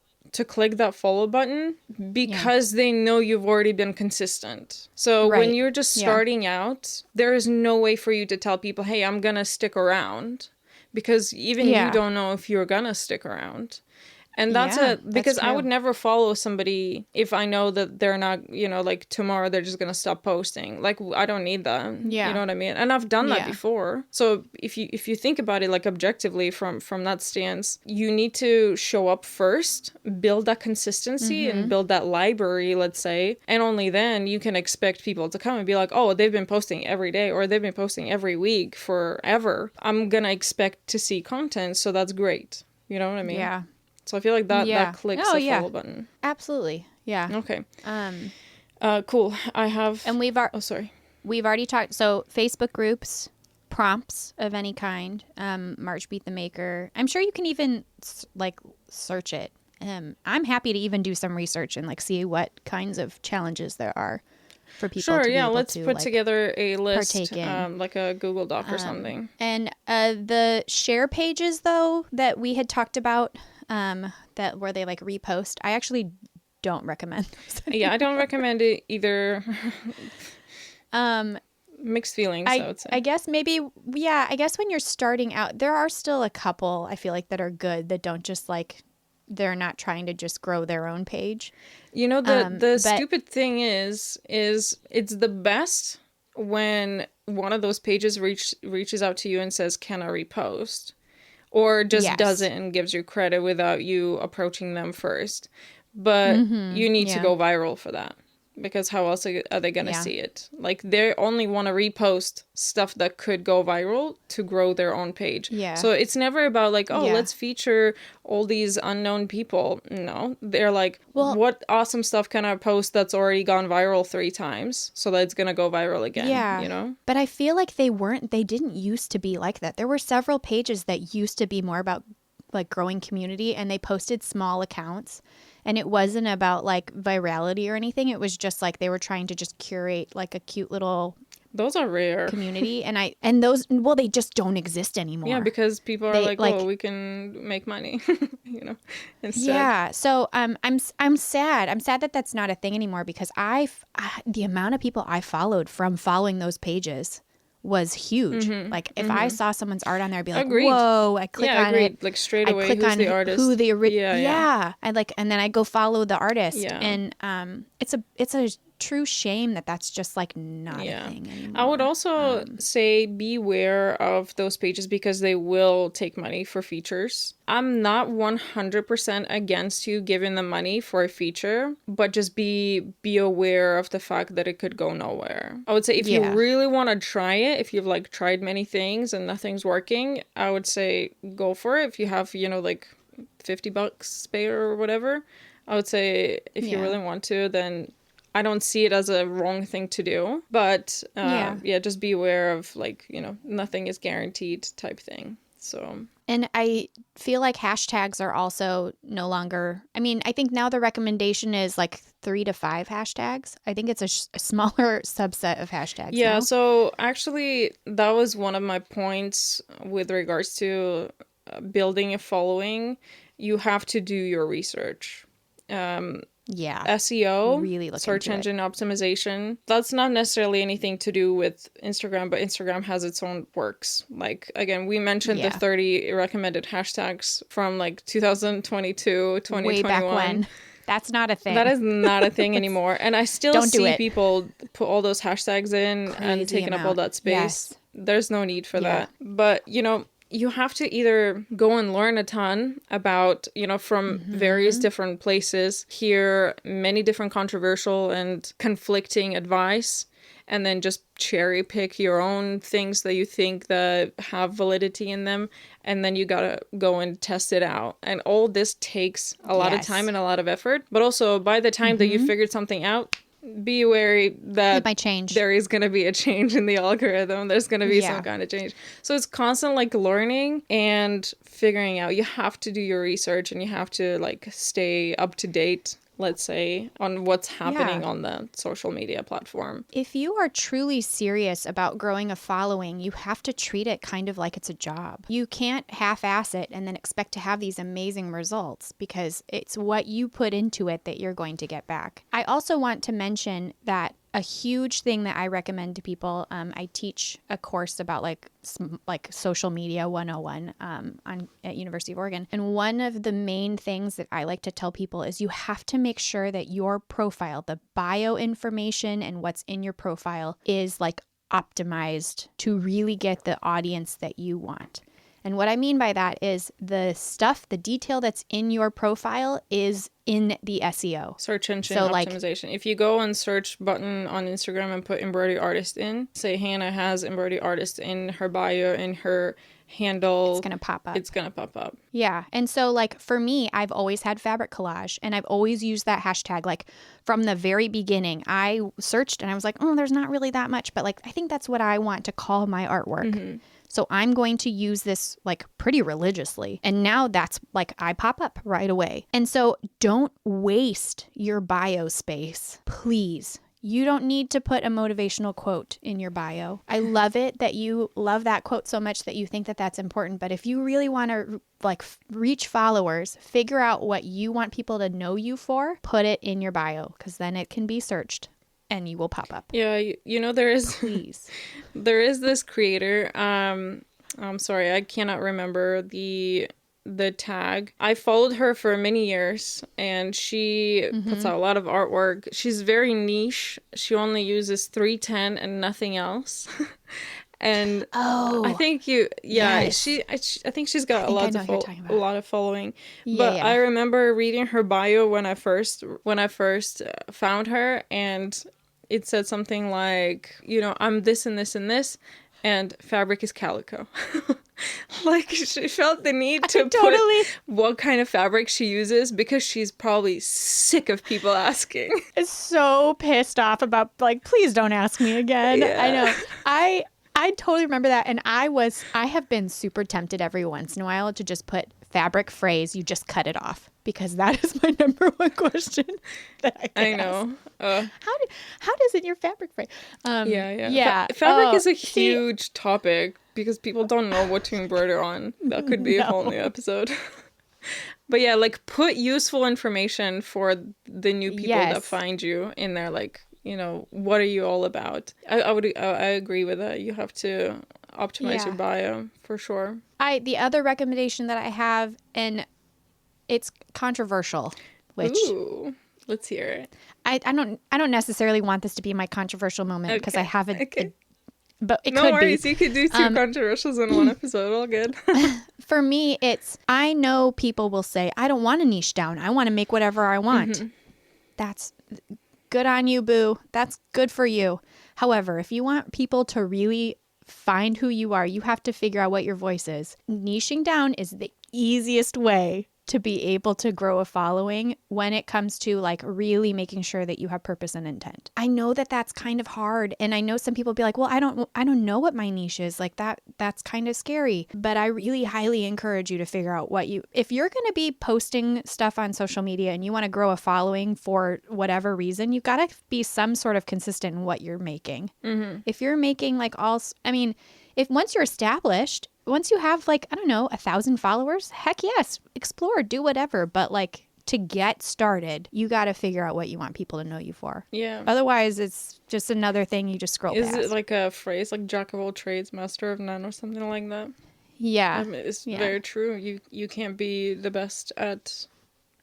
click that follow button because they know you've already been consistent. So when you're just starting out, there is no way for you to tell people, hey, I'm gonna stick around, because even you don't know if you're gonna stick around. And because I would never follow somebody if I know that they're not, like tomorrow they're just going to stop posting. Like, I don't need that. Yeah. You know what I mean? And I've done that before. So if you think about it, like objectively from that stance, you need to show up first, build that consistency and build that library, let's say. And only then you can expect people to come and be like, oh, they've been posting every day or they've been posting every week forever. I'm going to expect to see content. So that's great. You know what I mean? Yeah. So I feel like that clicks the follow button. Absolutely. Yeah. Okay. Cool. I have... And we've already talked... So Facebook groups, prompts of any kind, March Beat the Maker. I'm sure you can even like search it. I'm happy to even do some research and like see what kinds of challenges there are. for people Sure, to be yeah, able let's to put like together a list, partake in. like a Google Doc or something. And the share pages though that we had talked about, that where they like repost, I actually don't recommend those Yeah, I don't recommend it either. Mixed feelings, I would say. I guess maybe, yeah, I guess when you're starting out, there are still a couple I feel like that are good that don't just like, they're not trying to just grow their own page. You know, the But stupid thing is it's the best when one of those pages reaches out to you and says, "Can I repost?" Or just does yes. it and gives you credit without you approaching them first. But you need to Yeah. go viral for that. Because how else are they going to Yeah. see it? Like, they only want to repost stuff that could go viral to grow their own page. Yeah. So it's never about like, oh, Yeah. let's feature all these unknown people. No, they're like, Well, what awesome stuff can I post that's already gone viral 3 times so that it's going to go viral again, yeah. you know? But I feel like they didn't used to be like that. There were several pages that used to be more about like growing community, and they posted small accounts, and it wasn't about like virality or anything. It was just like they were trying to just curate like a cute little Those are rare. community, and those, well, they just don't exist anymore. Yeah, because people are They, like, oh, we can make money, you know, instead. Yeah. So I'm sad. I'm sad that that's not a thing anymore, because the amount of people I followed from following those pages was huge. Like if I saw someone's art on there, I'd be like, Agreed. whoa, I click on agreed. it. Like straight I away, click who's on the artist? who the Yeah. yeah. I like, and then I go follow the artist. Yeah. And it's a true shame that that's just like not a thing anymore. I would also say beware of those pages because they will take money for features. I'm not 100% against you giving them money for a feature, but just be aware of the fact that it could go nowhere. I would say if you really want to try it, if you've like tried many things and nothing's working, I would say go for it. If you have, you know, like $50 spare or whatever, I would say if you really want to, then I don't see it as a wrong thing to do, but just be aware of like, you know, nothing is guaranteed type thing. So, and I feel like hashtags are also no longer, I mean, I think now the recommendation is like 3 to 5 hashtags. I think it's a smaller subset of hashtags. Yeah. Now. So actually that was one of my points with regards to building a following. You have to do your research. SEO, really search engine optimization, that's not necessarily anything to do with Instagram, but Instagram has its own works. Like, again, we mentioned the 30 recommended hashtags from like 2022, 2021. Way back when. That's not a thing. That is not a thing anymore. And I still see people put all those hashtags in and taking up all that space. Yes. There's no need for that. But, you know, you have to either go and learn a ton about, you know, from various different places, hear many different controversial and conflicting advice, and then just cherry pick your own things that you think that have validity in them. And then you gotta go and test it out. And all this takes a lot of time and a lot of effort. But also by the time that you figured something out, be wary that it might change. There is going to be a change in the algorithm. There's going to be some kind of change. So it's constant like learning and figuring out. You have to do your research and you have to like stay up to date, let's say, on what's happening on the social media platform. If you are truly serious about growing a following, you have to treat it kind of like it's a job. You can't half-ass it and then expect to have these amazing results, because it's what you put into it that you're going to get back. I also want to mention that a huge thing that I recommend to people, I teach a course about like social media 101 at University of Oregon. And one of the main things that I like to tell people is you have to make sure that your profile, the bio information and what's in your profile, is like optimized to really get the audience that you want. And what I mean by that is the detail that's in your profile is in the SEO. Search engine optimization. If you go on search button on Instagram and put embroidery artist in, say Hannah has embroidery artist in her bio, in her handle, it's going to pop up. It's going to pop up. Yeah. And so like for me, I've always had fabric collage, and I've always used that hashtag. Like from the very beginning, I searched and I was like, oh, there's not really that much, but like I think that's what I want to call my artwork. So I'm going to use this like pretty religiously. And now that's like I pop up right away. And so don't waste your bio space. Please You don't need to put a motivational quote in your bio. I love it that you love that quote so much that you think that that's important. But if you really want to like reach followers, figure out what you want people to know you for, put it in your bio, because then it can be searched and you will pop up. Yeah, you know, there is Please. there is this creator. I'm sorry, I cannot remember the tag. I followed her for many years, and she puts out a lot of artwork. She's very niche. She only uses 310 and nothing else. And I think yes. I think she's got a lot of following. Yeah, But yeah. I remember reading her bio when I first found her, and it said something like, you know, I'm this and this and this, and fabric is calico. Like, she felt the need to put what kind of fabric she uses, because she's probably sick of people asking. Is so pissed off about, like, please don't ask me again. Yeah. I know. I totally remember that. And I have been super tempted every once in a while to just put fabric phrase, you just cut it off, because that is my number one question that I get know. How does it your fabric phrase? Yeah. Fabric is a huge topic, because people don't know what to embroider on. That could be a whole new episode. But yeah, like, put useful information for the new people that find you in there. Like, you know, what are you all about? I agree with that. You have to optimize your bio for sure. The other recommendation that I have, and it's controversial, which Ooh, let's hear it. I don't necessarily want this to be my controversial moment, because I haven't. Okay. But it no could worries, be. You could do two controversials in one episode. All good. For me, I know people will say, I don't want to niche down. I want to make whatever I want. That's good on you, boo. That's good for you. However, if you want people to really find who you are, you have to figure out what your voice is. Niching down is the easiest way to be able to grow a following when it comes to like really making sure that you have purpose and intent. I know that that's kind of hard, and I know some people be like, well, I don't know what my niche is. Like that's kind of scary. But I really highly encourage you to figure out if you're going to be posting stuff on social media and you want to grow a following for whatever reason, you got to be some sort of consistent in what you're making. If you're making if once you're established, once you have, like, I don't know, 1,000 followers, heck yes, explore, do whatever. But like, to get started, you got to figure out what you want people to know you for. Yeah. Otherwise, it's just another thing you just scroll past. Is it like a phrase like jack of all trades, master of none, or something like that? Yeah. It's very true. You can't be the best at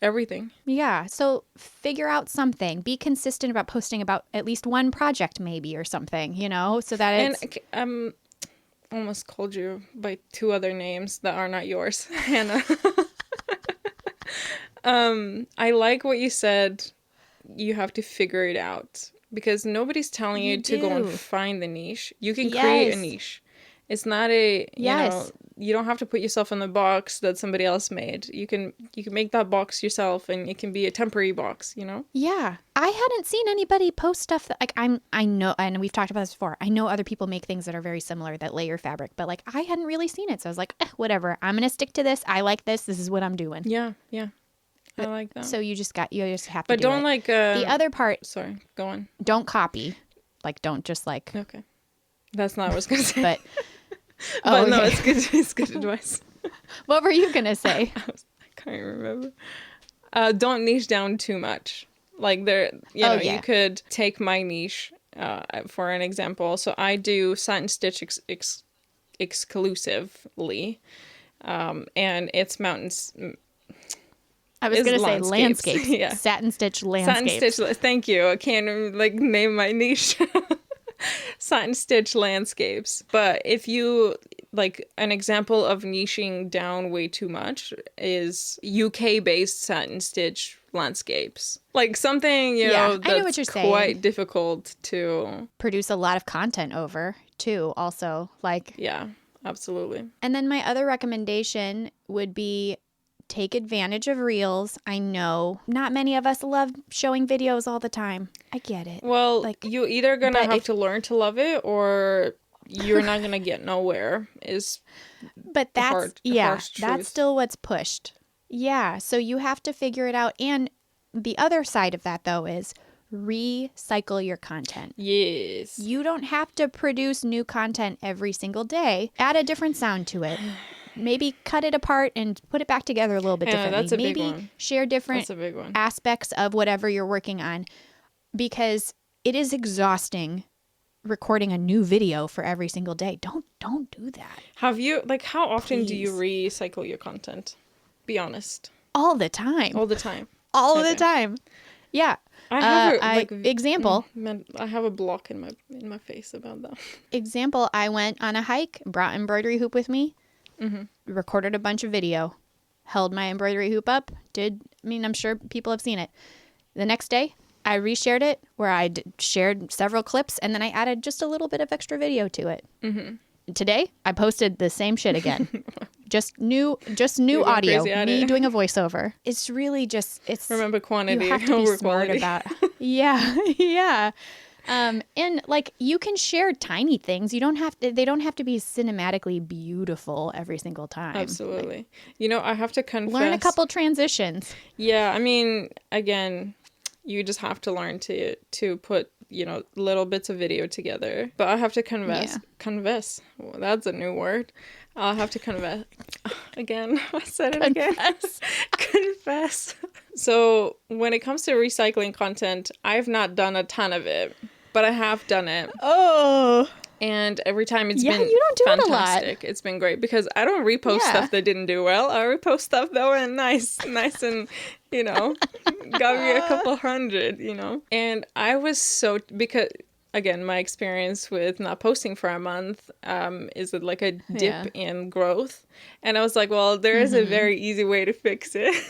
everything. Yeah. So figure out something. Be consistent about posting about at least one project maybe or something, you know, so that it's... And almost called you by two other names that are not yours, Hannah. I like what you said. You have to figure it out, because nobody's telling you to go and find the niche. You can create a niche. It's not you don't have to put yourself in the box that somebody else made. You can make that box yourself, and it can be a temporary box, you know? Yeah. I hadn't seen anybody post stuff that, like, I know, and we've talked about this before, I know other people make things that are very similar that layer fabric, but like, I hadn't really seen it. So I was like, whatever, I'm going to stick to this. I like this. This is what I'm doing. Yeah. Yeah. I like that. So you just have to do it. But don't like, the other part. Sorry, go on. Don't copy. Like, don't just like. Okay. That's not what I was going to say. But. But no, it's good. It's good advice. What were you gonna say? I can't remember. Don't niche down too much. Like you could take my niche for an example. So I do satin stitch exclusively, and it's mountains. I was gonna say landscapes. Yeah. Satin stitch landscapes. Satin stitch. Thank you. I can't name my niche. Satin stitch landscapes. But if you like, an example of niching down way too much is UK based satin stitch landscapes, like something that's I know what you're quite difficult to produce a lot of content over too, also, like. Yeah, absolutely. And then my other recommendation would be take advantage of Reels. I know not many of us love showing videos all the time. I get it. Well, like, you either gonna have to learn to love it, or you're not gonna get nowhere. But that's that's still what's pushed. Yeah, so you have to figure it out. And the other side of that, though, is recycle your content. Yes. You don't have to produce new content every single day. Add a different sound to it. Maybe cut it apart and put it back together a little bit differently. That's a big Maybe one. share different That's a big one. aspects of whatever you're working on, because it is exhausting recording a new video for every single day. Don't do that. Have you, like, how often do you Please. recycle your content? Be honest. All the time. All the time. All Okay. the time. Yeah. I have example. Man, I have a block in my face about that. Example, I went on a hike, brought embroidery hoop with me, recorded a bunch of video, held my embroidery hoop up, I'm sure people have seen it. The next day, I reshared it where I shared several clips, and then I added just a little bit of extra video to it. Today, I posted the same shit again. Just new audio, me doing a voiceover. It's really just, Remember quantity you have to be over smart quality. about. Yeah. And like, you can share tiny things. They don't have to be cinematically beautiful every single time. Absolutely. I have to confess. Learn a couple transitions. Yeah, again, you just have to learn to put, little bits of video together. But I have to confess. Well, that's a new word. I'll have to confess. Again, I said it again. Confess. So when it comes to recycling content, I've not done a ton of it, but I have done it. Oh. And every time it's been you don't do fantastic. It's been great because I don't repost stuff that didn't do well. I repost stuff that went nice and, got me a couple hundred, And I was because, again, my experience with not posting for a month is like a dip in growth. And I was like, well, there is a very easy way to fix it.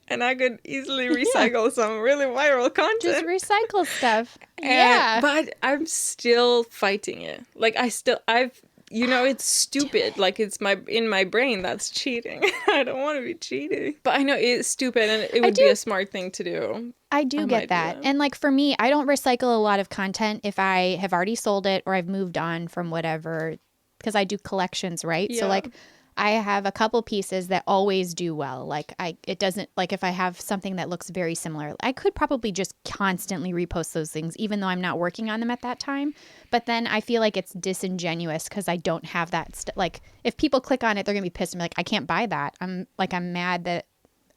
And I could easily recycle some really viral content. Just recycle stuff. But I'm still fighting it. Like, it's stupid. Like, it's in my brain that's cheating. I don't want to be cheating. But I know it's stupid, and it would be a smart thing to do. I get that. And like, for me, I don't recycle a lot of content if I have already sold it or I've moved on from whatever, because I do collections, right? Yeah. So like, I have a couple pieces that always do well. Like, it doesn't, like, if I have something that looks very similar, I could probably just constantly repost those things, even though I'm not working on them at that time. But then I feel like it's disingenuous because I don't have that. Like, if people click on it, they're going to be pissed and be like, I can't buy that. I'm mad that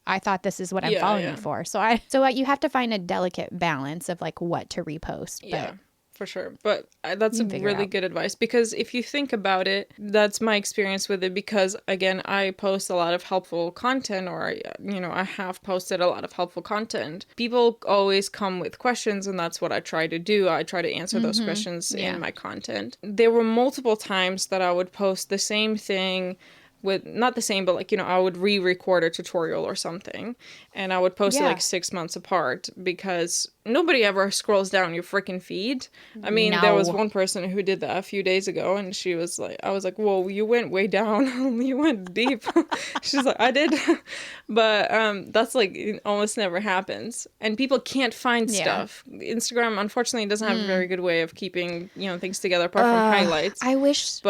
I thought this is what I'm following you for. So you have to find a delicate balance of like what to repost. Yeah. For sure. But that's a really good advice, because if you think about it, that's my experience with it, because again, I post a lot of helpful content, or, I have posted a lot of helpful content. People always come with questions, and that's what I try to do. I try to answer those questions in my content. There were multiple times that I would post the same thing with, not the same, but like, I would re-record a tutorial or something, and I would post it like 6 months apart, because nobody ever scrolls down your freaking feed. There was one person who did that a few days ago, and she was like, I was like, whoa, you went way down. You went deep. She's like, I did. But that's like, it almost never happens. And people can't find stuff. Instagram, unfortunately, doesn't have a very good way of keeping, things together apart from highlights. I wish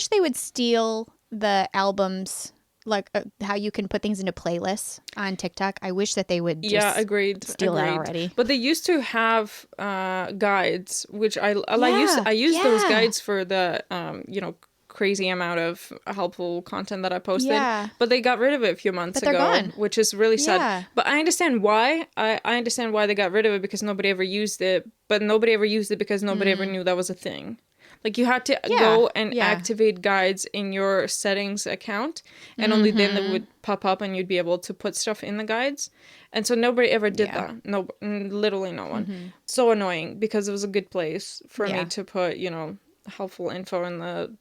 they would steal the albums, like how you can put things into playlists on TikTok. I wish that they would just steal that already. But they used to have guides, which I used those guides for the crazy amount of helpful content that I posted. But they got rid of it a few months ago, gone. which is really sad. But I understand why. I understand why they got rid of it, because nobody ever used it. But nobody ever used it because nobody ever knew that was a thing. Like, you had to go and activate guides in your settings account, and only then they would pop up and you'd be able to put stuff in the guides. And so nobody ever did that. No, literally no one. So annoying, because it was a good place for me to put, helpful info in the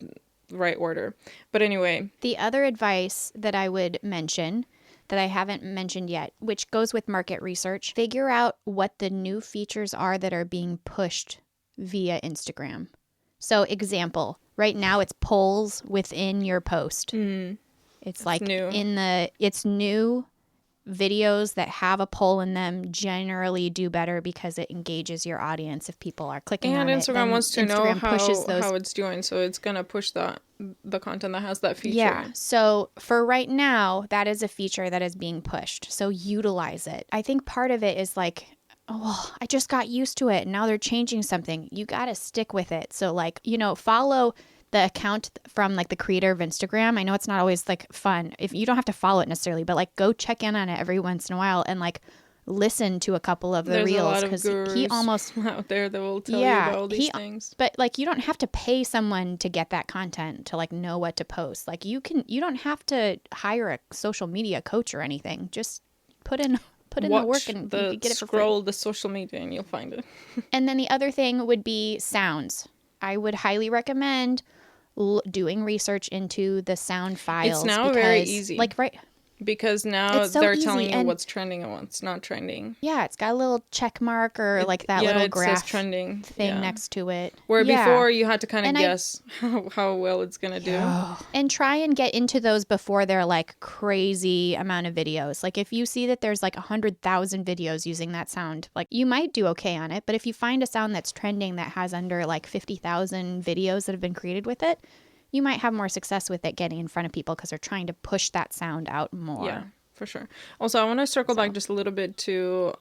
right order. But anyway. The other advice that I would mention that I haven't mentioned yet, which goes with market research, figure out what the new features are that are being pushed via Instagram. So, example, right now it's polls within your post. It's like new. It's new. Videos that have a poll in them generally do better because it engages your audience if people are clicking on it. And Instagram wants to know how it's doing, so it's going to push the content that has that feature. Yeah, so for right now, that is a feature that is being pushed. So utilize it. I think part of it is like, oh, I just got used to it and now they're changing something. You got to stick with it. So like, follow the account from like the creator of Instagram. I know it's not always like fun. If you don't have to follow it necessarily, but like go check in on it every once in a while and like listen to a couple of the There's a reels lot of because gurus he almost out there that will tell you about all these things. But like you don't have to pay someone to get that content to like know what to post. Like you don't have to hire a social media coach or anything. Just put in the work and you can get it for free. Scroll the social media and you'll find it. And then the other thing would be sounds. I would highly recommend doing research into the sound files. It's now very easy. Like because now so they're easy, telling you what's trending and what's not trending. Yeah, it's got a little check mark or like that little graph trending thing next to it. Where before you had to kind of guess how well it's going to do. And try and get into those before they're like crazy amount of videos. Like if you see that there's like 100,000 videos using that sound, like you might do okay on it. But if you find a sound that's trending that has under like 50,000 videos that have been created with it, you might have more success with it getting in front of people because they're trying to push that sound out more. Yeah, for sure. Also, I want to circle back just a little bit to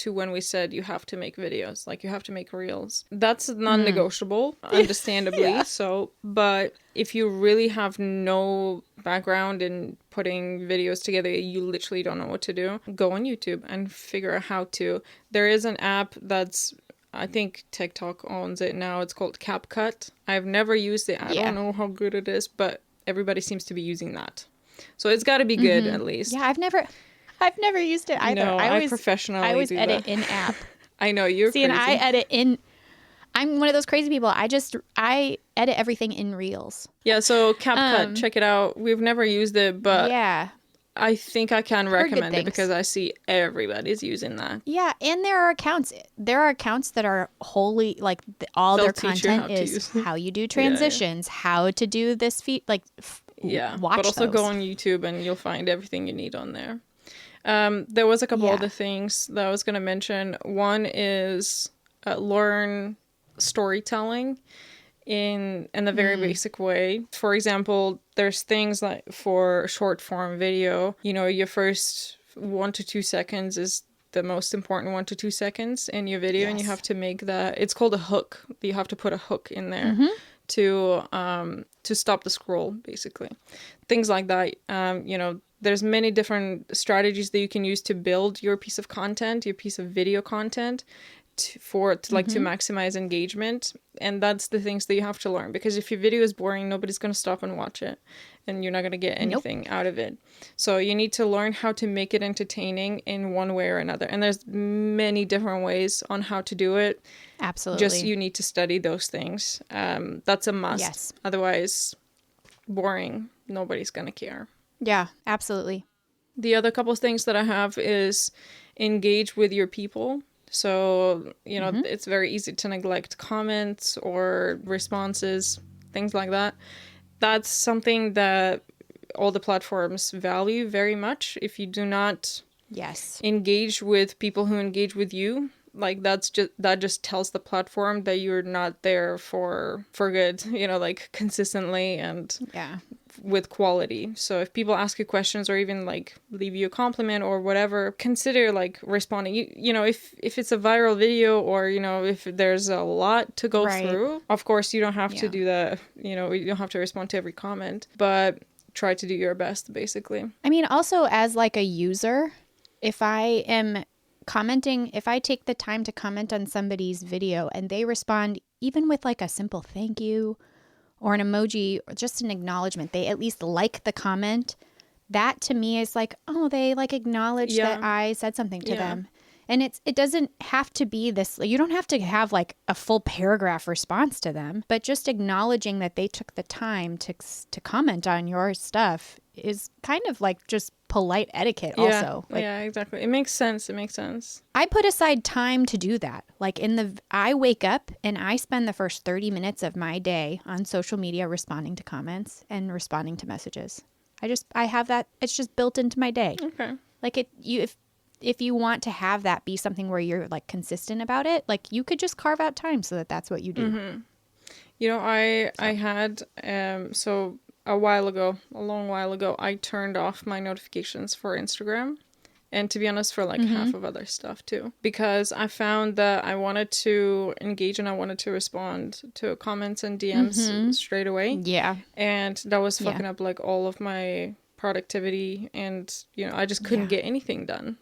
when we said you have to make videos, like you have to make reels. That's non-negotiable, understandably. Yeah. So, but if you really have no background in putting videos together, you literally don't know what to do, go on YouTube and figure out how to. There is an app that's, I think TikTok owns it now. It's called CapCut. I've never used it. I don't know how good it is, but everybody seems to be using that. So it's got to be good at least. Yeah, I've never used it either. No, I always edit in app. I know you're See, crazy. and I edit in. I'm one of those crazy people. I edit everything in Reels. Yeah, so CapCut, check it out. We've never used it, but yeah. I think I can recommend it because I see everybody's using that. Yeah, and there are accounts that are wholly like all their content is how you do transitions, how to do this feat, like watch but also those. go on YouTube and you'll find everything you need on there. There was a couple other things that I was going to mention. One is learn storytelling in the very basic way. For example, there's things like for short form video, your first 1 to 2 seconds is the most important 1 to 2 seconds in your video, and you have to make that. It's called a hook. You have to put a hook in there to stop the scroll, basically. Things like that. There's many different strategies that you can use to build your piece of content, your piece of video content, to maximize engagement. And that's the things that you have to learn, because if your video is boring, nobody's going to stop and watch it and you're not going to get anything out of it. So you need to learn how to make it entertaining in one way or another, and there's many different ways on how to do it. Absolutely. Just you need to study those things. That's a must. Yes. Otherwise, boring, nobody's going to care. Yeah, absolutely. The other couple of things that I have is engage with your people. So, it's very easy to neglect comments or responses, things like that. That's something that all the platforms value very much. If you do not engage with people who engage with you, like that just tells the platform that you're not there for good, like consistently and with quality. So if people ask you questions or even like leave you a compliment or whatever, consider like responding. If it's a viral video or if there's a lot to go through, of course you don't have to do that. You don't have to respond to every comment, but try to do your best, basically. I mean, also as like a user, if I am commenting, if I take the time to comment on somebody's video and they respond even with like a simple thank you or an emoji or just an acknowledgement, they at least like the comment, that to me is like, oh, they like acknowledge that I said something to them. And it doesn't have to be this, you don't have to have like a full paragraph response to them, but just acknowledging that they took the time to comment on your stuff is kind of like just polite etiquette also. Like, yeah, exactly. It makes sense. I put aside time to do that. Like I wake up and I spend the first 30 minutes of my day on social media responding to comments and responding to messages. I have that. It's just built into my day. Okay. Like if you want to have that be something where you're like consistent about it, like you could just carve out time so that that's what you do. Mm-hmm. I had, a long while ago, I turned off my notifications for Instagram And to be honest, for like half of other stuff too. Because I found that I wanted to engage and I wanted to respond to comments and DMs straight away. Yeah. And that was fucking up like all of my productivity. And, you know, I just couldn't get anything done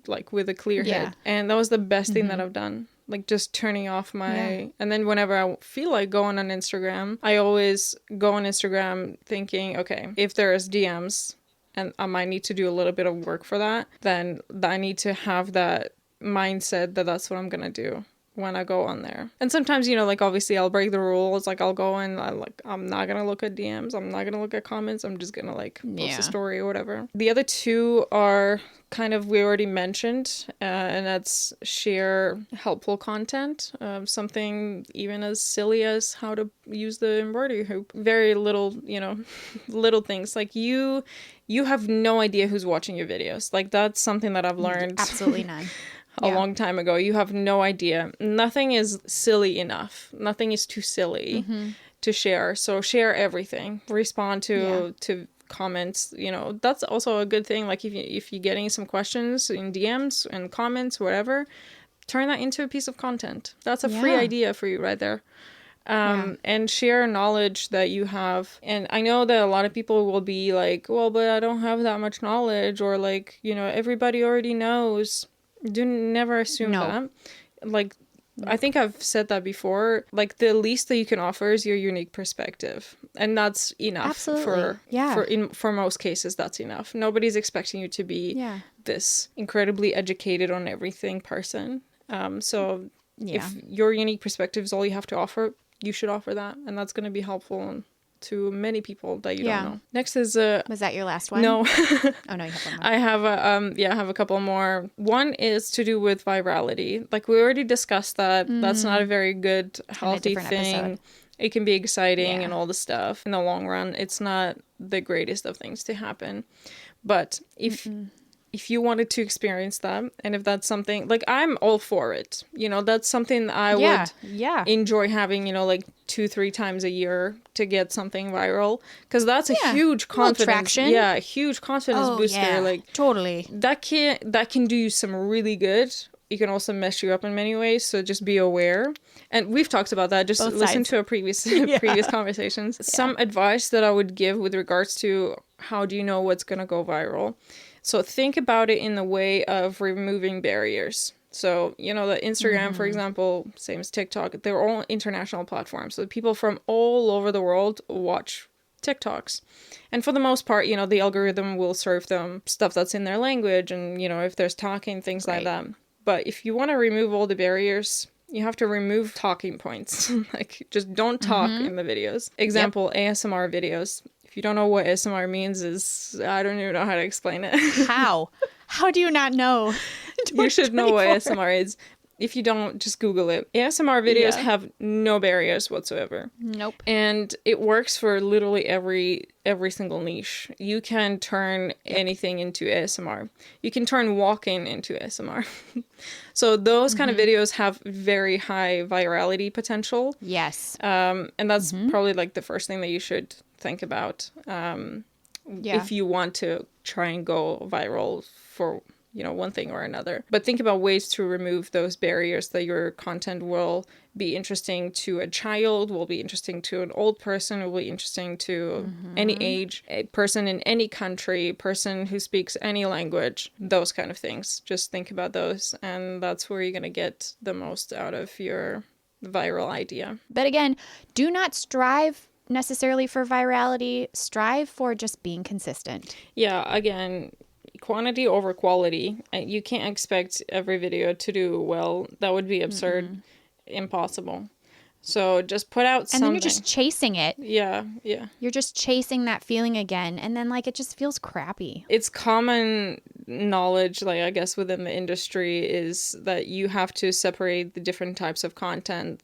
like with a clear head. And that was the best thing that I've done. Like just turning off my and then whenever I feel like going on Instagram, I always go on Instagram thinking, okay, if there's DMs and I might need to do a little bit of work for that, then I need to have that mindset that that's what I'm gonna do when I go on there. And sometimes, you know, like obviously I'll break the rules. Like I'll go and I'm not gonna look at DMs. I'm not gonna look at comments. I'm just gonna like post a story or whatever. The other two are kind of, we already mentioned, and that's share helpful content. Something even as silly as how to use the embroidery hoop. Very little, you know, little things. Like you have no idea who's watching your videos. Like that's something that I've learned. Absolutely none. A long time ago. You have no idea. Nothing is silly enough. Nothing is too silly to share. So share everything. Respond to comments. You know, that's also a good thing. Like if you're getting some questions in DMs and comments, whatever, turn that into a piece of content. That's a free idea for you right there. And share knowledge that you have. And I know that a lot of people will be like, well, but I don't have that much knowledge, or like, you know, everybody already knows. Do never assume that. Like, I think I've said that before. Like, the least that you can offer is your unique perspective, and that's enough. Absolutely. For most cases, that's enough. Nobody's expecting you to be this incredibly educated on everything person. So if your unique perspective is all you have to offer, you should offer that, and that's going to be helpful to many people that you don't know. Next is was that your last one? No. Oh no, you have one more. I have a couple more. One is to do with virality. Like we already discussed that. That's not a very good, healthy thing. Episode. It can be exciting and all the stuff. In the long run, it's not the greatest of things to happen. But if you wanted to experience that, and if that's something, like, I'm all for it. You know, that's something I would enjoy having, you know, like 2-3 times a year to get something viral. Because that's a huge confidence. Traction. Yeah, a huge confidence booster. Yeah, like, totally. That can do you some really good. It can also mess you up in many ways, so just be aware. And we've talked about that. Just listen to our previous conversations. Some advice that I would give with regards to how do you know what's going to go viral. So think about it in the way of removing barriers. So, you know, the Instagram, for example, same as TikTok, they're all international platforms. So people from all over the world watch TikToks. And for the most part, you know, the algorithm will serve them stuff that's in their language. And, you know, if there's talking, things like that. But if you want to remove all the barriers, you have to remove talking points. Like, just don't talk in the videos. Example, ASMR videos. If you don't know what ASMR means, I don't even know how to explain it. How? How do you not know? You should know what ASMR is. If you don't, just Google it. ASMR videos have no barriers whatsoever. Nope. And it works for literally every single niche. You can turn anything into ASMR. You can turn walking into ASMR. So those kind of videos have very high virality potential. Yes. And that's probably like the first thing that you should think about if you want to try and go viral for, you know, one thing or another. But think about ways to remove those barriers that your content will be interesting to a child, will be interesting to an old person, will be interesting to any age, a person in any country, person who speaks any language, those kind of things. Just think about those, and that's where you're going to get the most out of your viral idea. But again, do not strive necessarily for virality. Strive for just being consistent. Yeah, again, quantity over quality. You can't expect every video to do well. That would be absurd. Impossible. So just put out something. And then you're just chasing it. Yeah. You're just chasing that feeling again. And then, like, it just feels crappy. It's common knowledge, like, I guess, within the industry, is that you have to separate the different types of content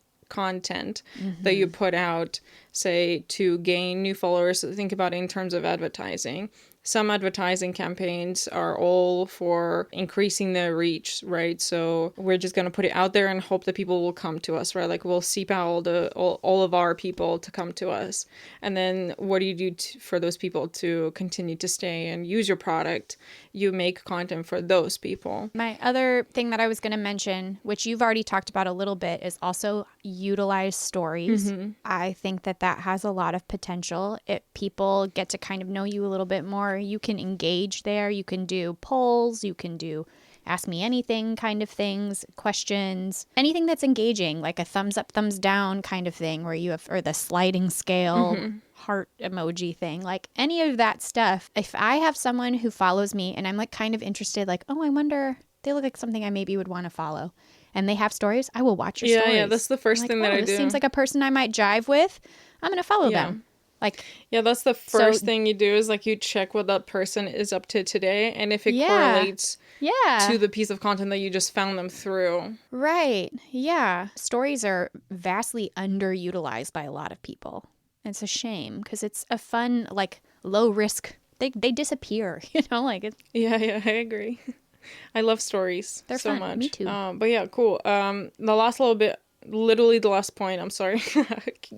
that you put out, say, to gain new followers. Think about it in terms of advertising. some advertising campaigns are all for increasing their reach, right? So we're just going to put it out there and hope that people will come to us, right? Like we'll seep out all of our people to come to us. And then what do you do for those people to continue to stay and use your product? You make content for those people. My other thing that I was going to mention, which you've already talked about a little bit, is also utilize stories. I think that has a lot of potential. If people get to kind of know you a little bit more, you can engage there. You can do polls. You can do ask me anything kind of things, questions, anything that's engaging, like a thumbs up, thumbs down kind of thing where you have, or the sliding scale heart emoji thing, like any of that stuff. If I have someone who follows me and I'm like kind of interested, like, oh, I wonder, they look like something I maybe would want to follow, and they have stories, I will watch your stories. Yeah, that's the first thing that I do. This seems like a person I might jive with. I'm going to follow them. Like, yeah, that's the first thing you do is like you check what that person is up to today, and if it correlates to the piece of content that you just found them through. Right. Yeah. Stories are vastly underutilized by a lot of people. It's a shame because it's a fun, like, low risk. They disappear, you know, like it's... Yeah, I agree. I love stories. They're so fun. much. Me too. But yeah, cool. The last little bit, literally the last point, I'm sorry.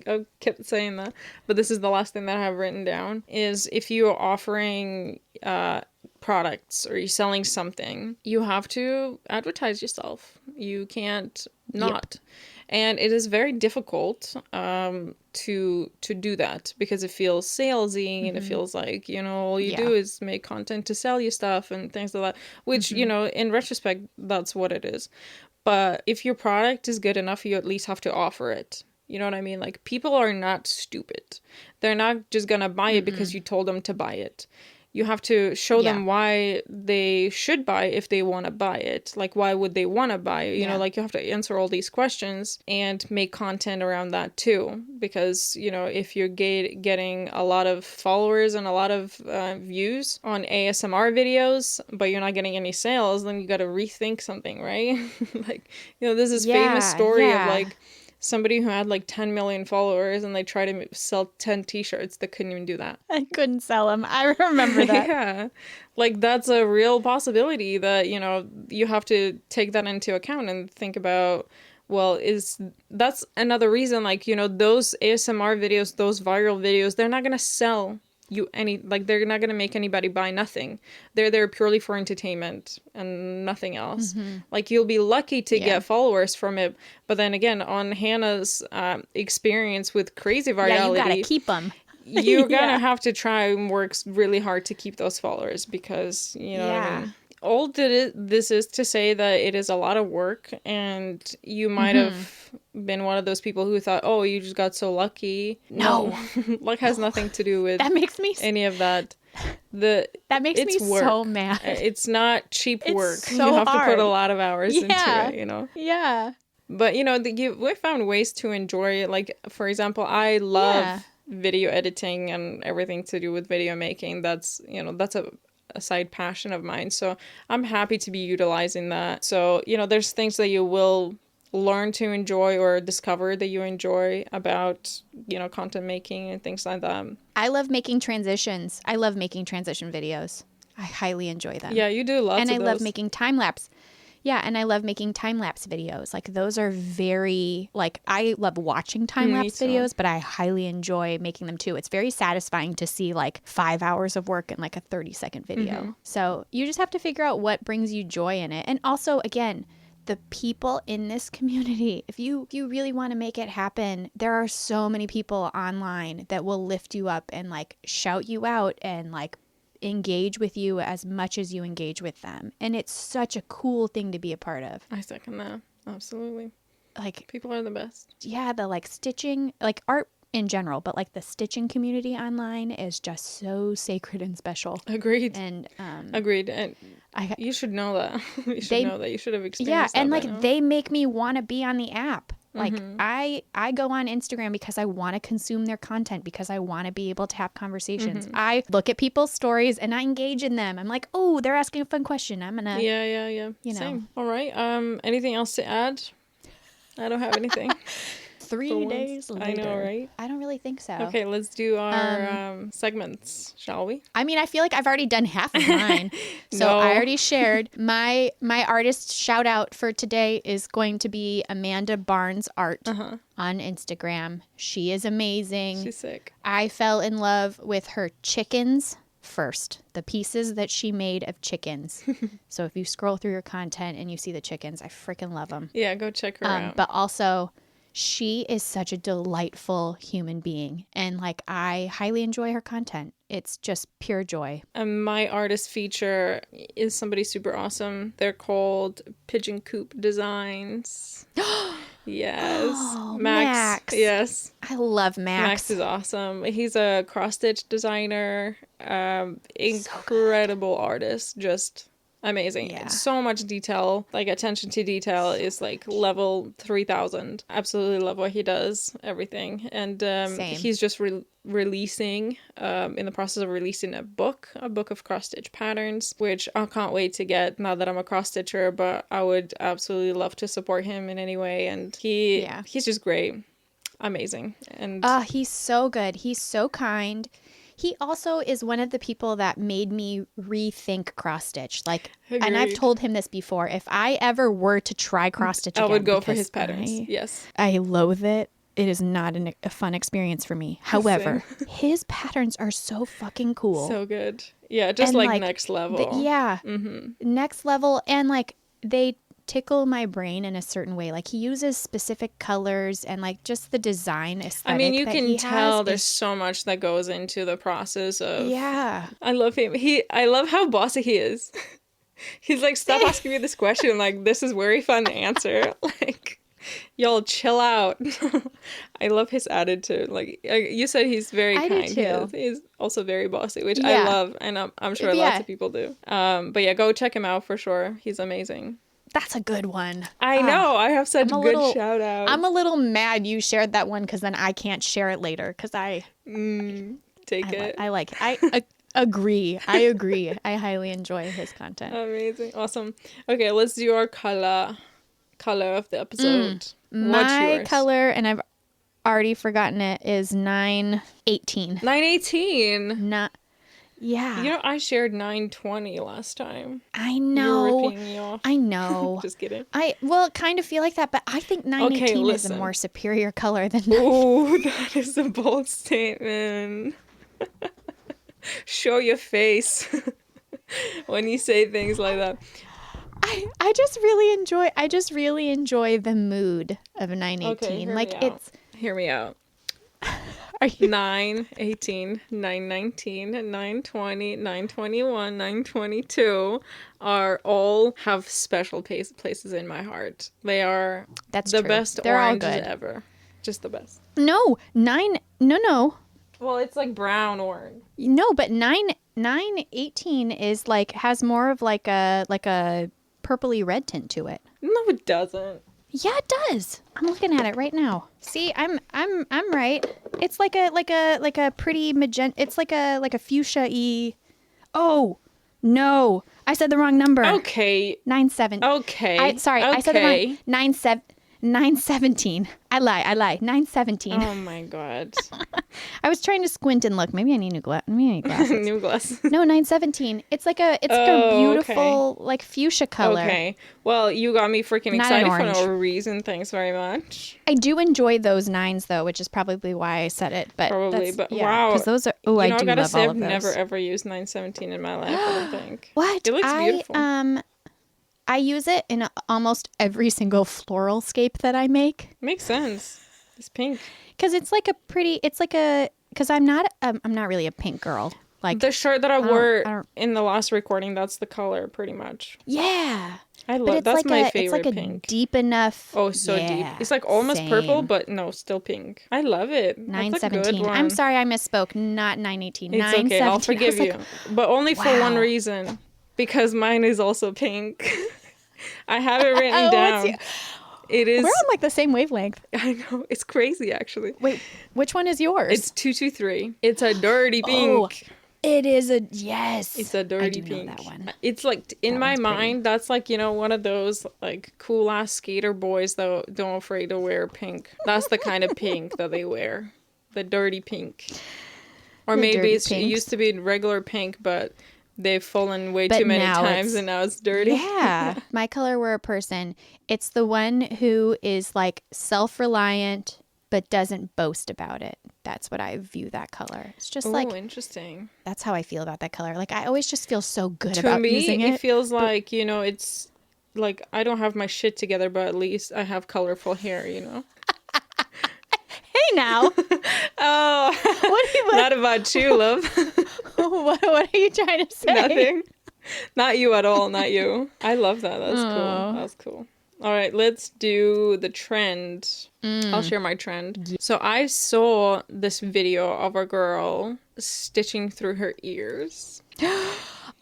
I kept saying that, but this is the last thing that I have written down, is if you are offering products or you're selling something, you have to advertise yourself. You can't not. Yep. And it is very difficult to do that because it feels salesy and it feels like, you know, all you do is make content to sell you stuff and things like that, which, you know, in retrospect, that's what it is. But if your product is good enough, you at least have to offer it. You know what I mean? Like, people are not stupid. They're not just going to buy it because you told them to buy it. You have to show them why they should buy if they want to buy it. Like, why would they want to buy it? You know, like, you have to answer all these questions and make content around that too. Because, you know, if you're getting a lot of followers and a lot of views on ASMR videos, but you're not getting any sales, then you got to rethink something, right? Like, you know, there's this famous story of like somebody who had like 10 million followers and they tried to sell 10 t-shirts that couldn't even do that. I couldn't sell them. I remember that. Yeah. Like, that's a real possibility that, you know, you have to take that into account and think about, well, that's another reason, like, you know, those ASMR videos, those viral videos, they're not going to sell you they're not going to make anybody buy nothing. They're there purely for entertainment and nothing else. Like, you'll be lucky to get followers from it, but then again, on Hannah's experience with crazy virality, you gotta keep them. You're gonna have to try and work really hard to keep those followers, because, you know what I mean? All this is to say that it is a lot of work, and you might have been one of those people who thought, oh, you just got so lucky. No. Luck has nothing to do with that makes me any of that. That makes me work. So mad. It's not cheap work. So you have hard. to put a lot of hours into it, you know? Yeah. But, you know, we found ways to enjoy it. Like, for example, I love video editing and everything to do with video making. That's, you know, that's a side passion of mine. So I'm happy to be utilizing that. So, you know, there's things that you will learn to enjoy or discover that you enjoy about, you know, content making and things like that. I love making transitions. I love making transition videos. I highly enjoy them. Yeah, you do lots of those. And I love making time-lapse. Yeah, and I love making time-lapse videos. Like, those are very, like, I love watching time-lapse videos, but I highly enjoy making them too. It's very satisfying to see, like, 5 hours of work in, like, a 30-second video. So you just have to figure out what brings you joy in it. And also, again, the people in this community, if you really want to make it happen, there are so many people online that will lift you up and, like, shout you out and, like, engage with you as much as you engage with them. And it's such a cool thing to be a part of. I second that. Absolutely. Like, people are the best. Yeah, the, like, stitching, like, art in general, but, like, the stitching community online is just so sacred and special. Agreed. And agreed. And you should know that. You should know that. You should have experienced that. Yeah, and like, they make me want to be on the app. Like, I go on Instagram because I want to consume their content, because I want to be able to have conversations. I look at people's stories and I engage in them. I'm like, oh, they're asking a fun question. I'm gonna Yeah. You know. Same. All right. Anything else to add? I don't have anything. 3 For once. days later. I know, right? I don't really think so. Okay, let's do our segments, shall we? I mean, I feel like I've already done half of mine. So No. I already shared. My artist shout out for today is going to be Amanda Barnes Art on Instagram. She is amazing. She's sick. I fell in love with her chickens first, the pieces that she made of chickens. So if you scroll through your content and you see the chickens, I freaking love them. Yeah, go check her out. But also, she is such a delightful human being, and like I highly enjoy her content. It's just pure joy. My artist feature is somebody super awesome. They're called Pigeon Coop Designs. Yes. Oh, Max. Yes. I love Max. Max is awesome. He's a cross-stitch designer. Incredible artist. Just amazing. Yeah. So much detail. Like, attention to detail is like level 3000. Absolutely love what he does. Everything. And Same. he's just releasing, in the process of releasing a book of cross-stitch patterns, which I can't wait to get now that I'm a cross-stitcher, but I would absolutely love to support him in any way. And he's just great. Amazing. And he's so good. He's so kind. He also is one of the people that made me rethink cross stitch. Like, Agreed. And I've told him this before. If I ever were to try cross stitch again, I would go for his patterns. Yes. I loathe it. It is not a fun experience for me. However, his patterns are so fucking cool. So good. Yeah, just And, like next level. Next level. And like they tickle my brain in a certain way. Like he uses specific colors and like just the design aesthetic. I mean, you that can he tell has there's is, so much that goes into the process of. Yeah. I love him. I love how bossy he is. He's like, stop asking me this question. Like, this is very fun to answer. Like, y'all chill out. I love his attitude. Like you said, he's very kind. I do too. He's also very bossy, which I love, and I'm sure lots of people do. But yeah, go check him out for sure. He's amazing. That's a good one. I know. I have such good shout outs. I'm a little mad you shared that one because then I can't share it later because I agree. I agree. I highly enjoy his content. Amazing. Awesome. Okay, let's do our color of the episode. My color, and I've already forgotten it, is 918. 918? Not. Yeah. You know, I shared 920 last time. I know. You were ripping me off. I know. Just kidding. I kind of feel like that, but I think 918 is a more superior color than. Oh, that is a bold statement. Show your face when you say things like that. I just really enjoy the mood of 918. Okay, hear me out. Are you 918, 919, 920, 921, 922 are all have special places in my heart. They are the true. best They're oranges all good. ever. Just the best. No. Well, it's like brown orange. No, but 918 is like has more of like a purpley red tint to it. No, it doesn't. Yeah, it does. I'm looking at it right now. See, I'm right. It's like a pretty magenta. It's like a fuchsia-y. Oh no, I said the wrong number. Okay. 917. Okay. I said the wrong 917. I lie. 917. Oh my god. I was trying to squint and look. Maybe I need new glasses. New glasses. No, 917. It's like a beautiful like fuchsia color. Okay. Well, you got me freaking Not excited an for orange. no reason. Thanks very much. I do enjoy those 9s though, which is probably why I said it. But wow. Because those are. Oh, I do gotta love say, all I've of those. never ever used 917 in my life. I don't think. What? It looks beautiful. I use it in almost every single floral scape that I make. Makes sense. It's pink. Because it's like because I'm not really a pink girl. Like the shirt that I wore in the last recording, that's the color pretty much. Yeah. I love that's my favorite it's like pink. A deep enough. Oh, so deep. It's like almost purple, but no, still pink. I love it. 917. I'm sorry, I misspoke. Not 918. It's okay. I'll forgive you. But only for one reason. Because mine is also pink. I have it written down. It is. We're on like the same wavelength. I know. It's crazy, actually. Wait, which one is yours? It's 223. It's a dirty pink. It is a yes. It's a dirty I do pink. know that one. It's like in That my one's pretty. mind, that's like, you know, one of those like cool ass skater boys that don't afraid to wear pink. That's the kind of pink that they wear. The dirty pink. Or The maybe dirty it pinks. used to be regular pink, but they've fallen way But too many now times and now it's dirty. Yeah. My color wear person. It's the one who is like self-reliant but doesn't boast about it. That's what I view that color. It's just Oh, like interesting. that's how I feel about that color. Like I always just feel so good To about me, using it it. feels like, you know, it's like I don't have my shit together, but at least I have colorful hair, you know? Hey now. Oh, What not about you, love. what are you trying to say? Nothing. Not you at all, not you. I love that. That's cool. Aw. That's cool. All right, let's do the trend. I'll share my trend. So I saw this video of a girl stitching through her ears.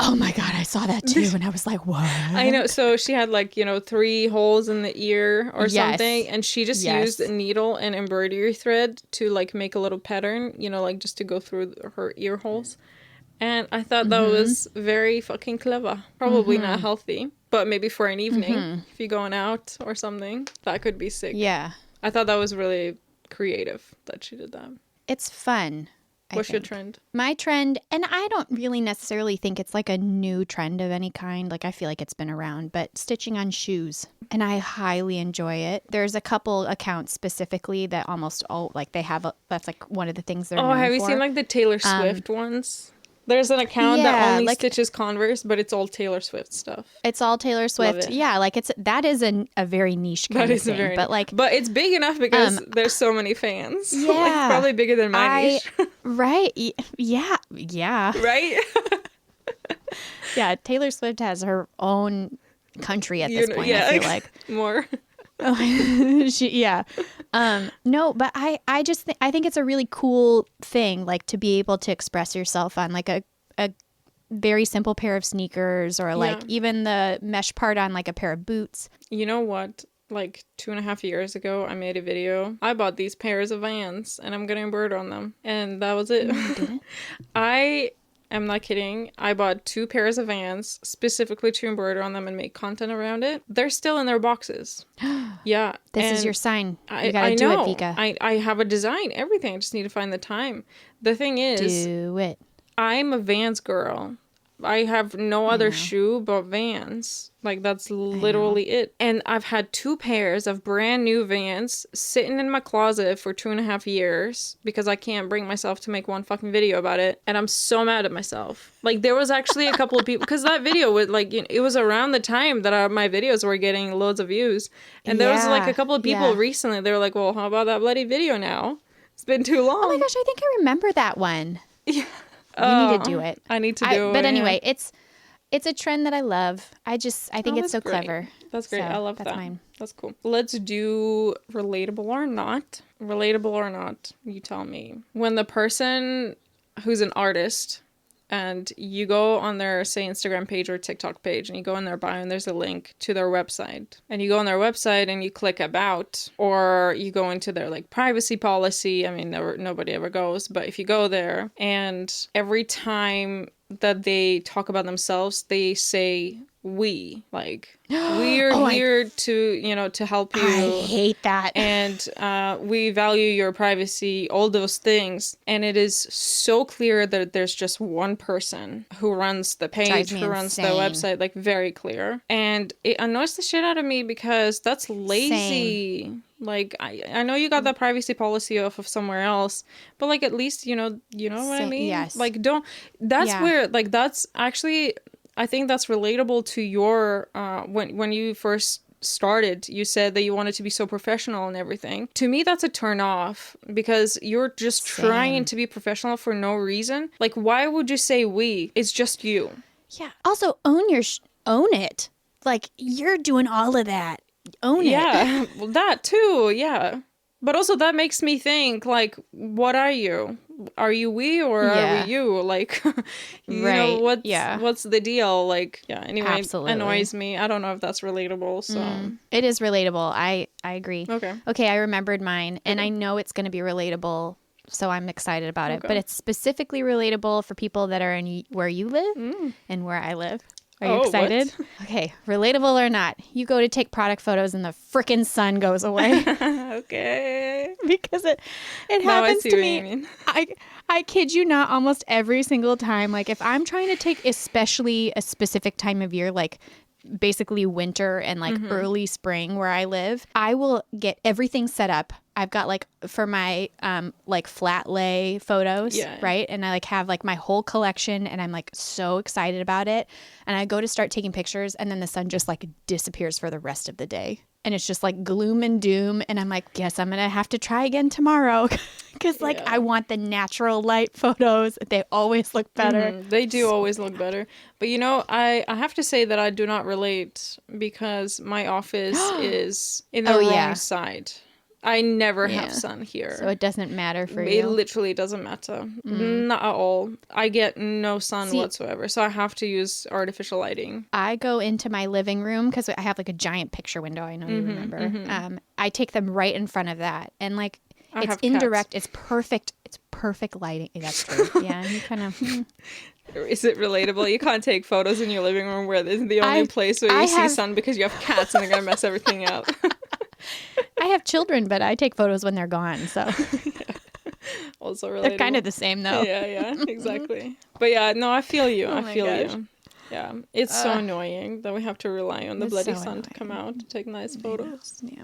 Oh my god, I saw that too and I was like, "What?" I know. So she had like, you know, 3 holes in the ear or Yes. something. And she just used a needle and embroidery thread to like make a little pattern, you know, like just to go through her ear holes. And I thought that was very fucking clever. Probably not healthy, but maybe for an evening, if you're going out or something, that could be sick. Yeah. I thought that was really creative that she did that. It's fun. What's your trend? My trend, and I don't really necessarily think it's like a new trend of any kind. Like I feel like it's been around, but stitching on shoes. And I highly enjoy it. There's a couple accounts specifically that almost all like they have that's like one of the things they're known Have you for. seen like the Taylor Swift ones? There's an account that Yeah, only like- stitches Converse, but it's all Taylor Swift stuff. It's all Taylor Swift. it. Yeah, like that is a very niche kind That of is thing. very, but like but it's big enough because there's so many fans. Yeah. Like probably bigger than my niche, right. Yeah. right? Yeah, Taylor Swift has her own country at this point, yeah, I feel like. more. Yeah. No, but I just I think it's a really cool thing, like to be able to express yourself on like a very simple pair of sneakers or like Yeah. even the mesh part on like a pair of boots. You know what? Like 2.5 years ago, I made a video. I bought these pairs of Vans and I'm gonna embroider on them, and that was it. You didn't? I am not kidding. I bought 2 pairs of Vans specifically to embroider on them and make content around it. They're still in their boxes. Yeah. This is and your sign. I You gotta do know. it, Vika. I have a design, everything. I just need to find the time. The thing is, Do it. I'm a Vans girl. I have no other shoe but Vans. Like, that's literally it. And I've had 2 pairs of brand new Vans sitting in my closet for 2.5 years because I can't bring myself to make one fucking video about it. And I'm so mad at myself. Like, there was actually a couple of people, because that video was like, you know, it was around the time that my videos were getting loads of views. And there was like a couple of people recently, they were like, well, how about that bloody video now? It's been too long. Oh my gosh, I think I remember that one. Yeah. You need to do it. I need to do it. But yeah. anyway, it's a trend that I love. I think it's that's so great. clever. That's great. So, I love that's that. mine. That's cool. Let's do relatable or not. Relatable or not, you tell me. When the person who's an artist and you go on their, say, Instagram page or TikTok page, and you go in their bio and there's a link to their website. And you go on their website and you click about, or you go into their like privacy policy. I mean, nobody ever goes, but if you go there and every time that they talk about themselves, they say we, like, we're here to, you know, to help you. I hate that. And we value your privacy, all those things. And it is so clear that there's just one person who runs the page, Drives me who runs the insane. website, like very clear. And it annoys the shit out of me because that's lazy. Same. Like, I know you got that privacy policy off of somewhere else, but like at least, you know what I mean? Yes. Like, that's where, like, that's actually, I think that's relatable to your, when you first started, you said that you wanted to be so professional and everything. To me, that's a turn off because you're just trying to be professional for no reason. Like, why would you say we? It's just you. Yeah. Also, own it. Like you're doing all of that. Own it. Yeah, well, that too. Yeah. But also that makes me think, like, what are you? Are you we or are we you? Like, you know, what's the deal? Like, yeah, anyway, Absolutely. annoys me. I don't know if that's relatable, so. It is relatable. I agree. Okay. Okay, I remembered mine, and I know it's going to be relatable so I'm excited about it. Okay. But it's specifically relatable for people that are in where you live and where I live. Are you excited? What? Okay, relatable or not, you go to take product photos and the frickin' sun goes away. Okay. Because it Now I happens see to what me. you mean. I kid you not, almost every single time. Like if I'm trying to take especially a specific time of year, like basically winter and like early spring where I live, I will get everything set up. I've got like for my like flat lay photos, Yeah. right? And I like have like my whole collection and I'm like so excited about it. And I go to start taking pictures and then the sun just like disappears for the rest of the day. And it's just like gloom and doom. And I'm like, guess I'm going to have to try again tomorrow. Because like I want the natural light photos. They always look better. They do always look better. But you know, I have to say that I do not relate because my office is in the wrong side. I never have sun here. So it doesn't matter for It you. literally doesn't matter. Not at all. I get no sun whatsoever. So I have to use artificial lighting. I go into my living room because I have like a giant picture window. I know you remember. I take them right in front of that. And like it's indirect. It's perfect. It's perfect lighting. That's true. Yeah. You kind of... Is it relatable? You can't take photos in your living room where this is the only place where you see sun because you have cats and they're going to mess everything up. I have children, but I take photos when they're gone. So also relatable. They're kind of the same though. Yeah, exactly. But yeah, no, I feel you. I feel gosh. you. Yeah, it's so annoying that we have to rely on the bloody sun annoying. to come out to take nice photos. Yeah.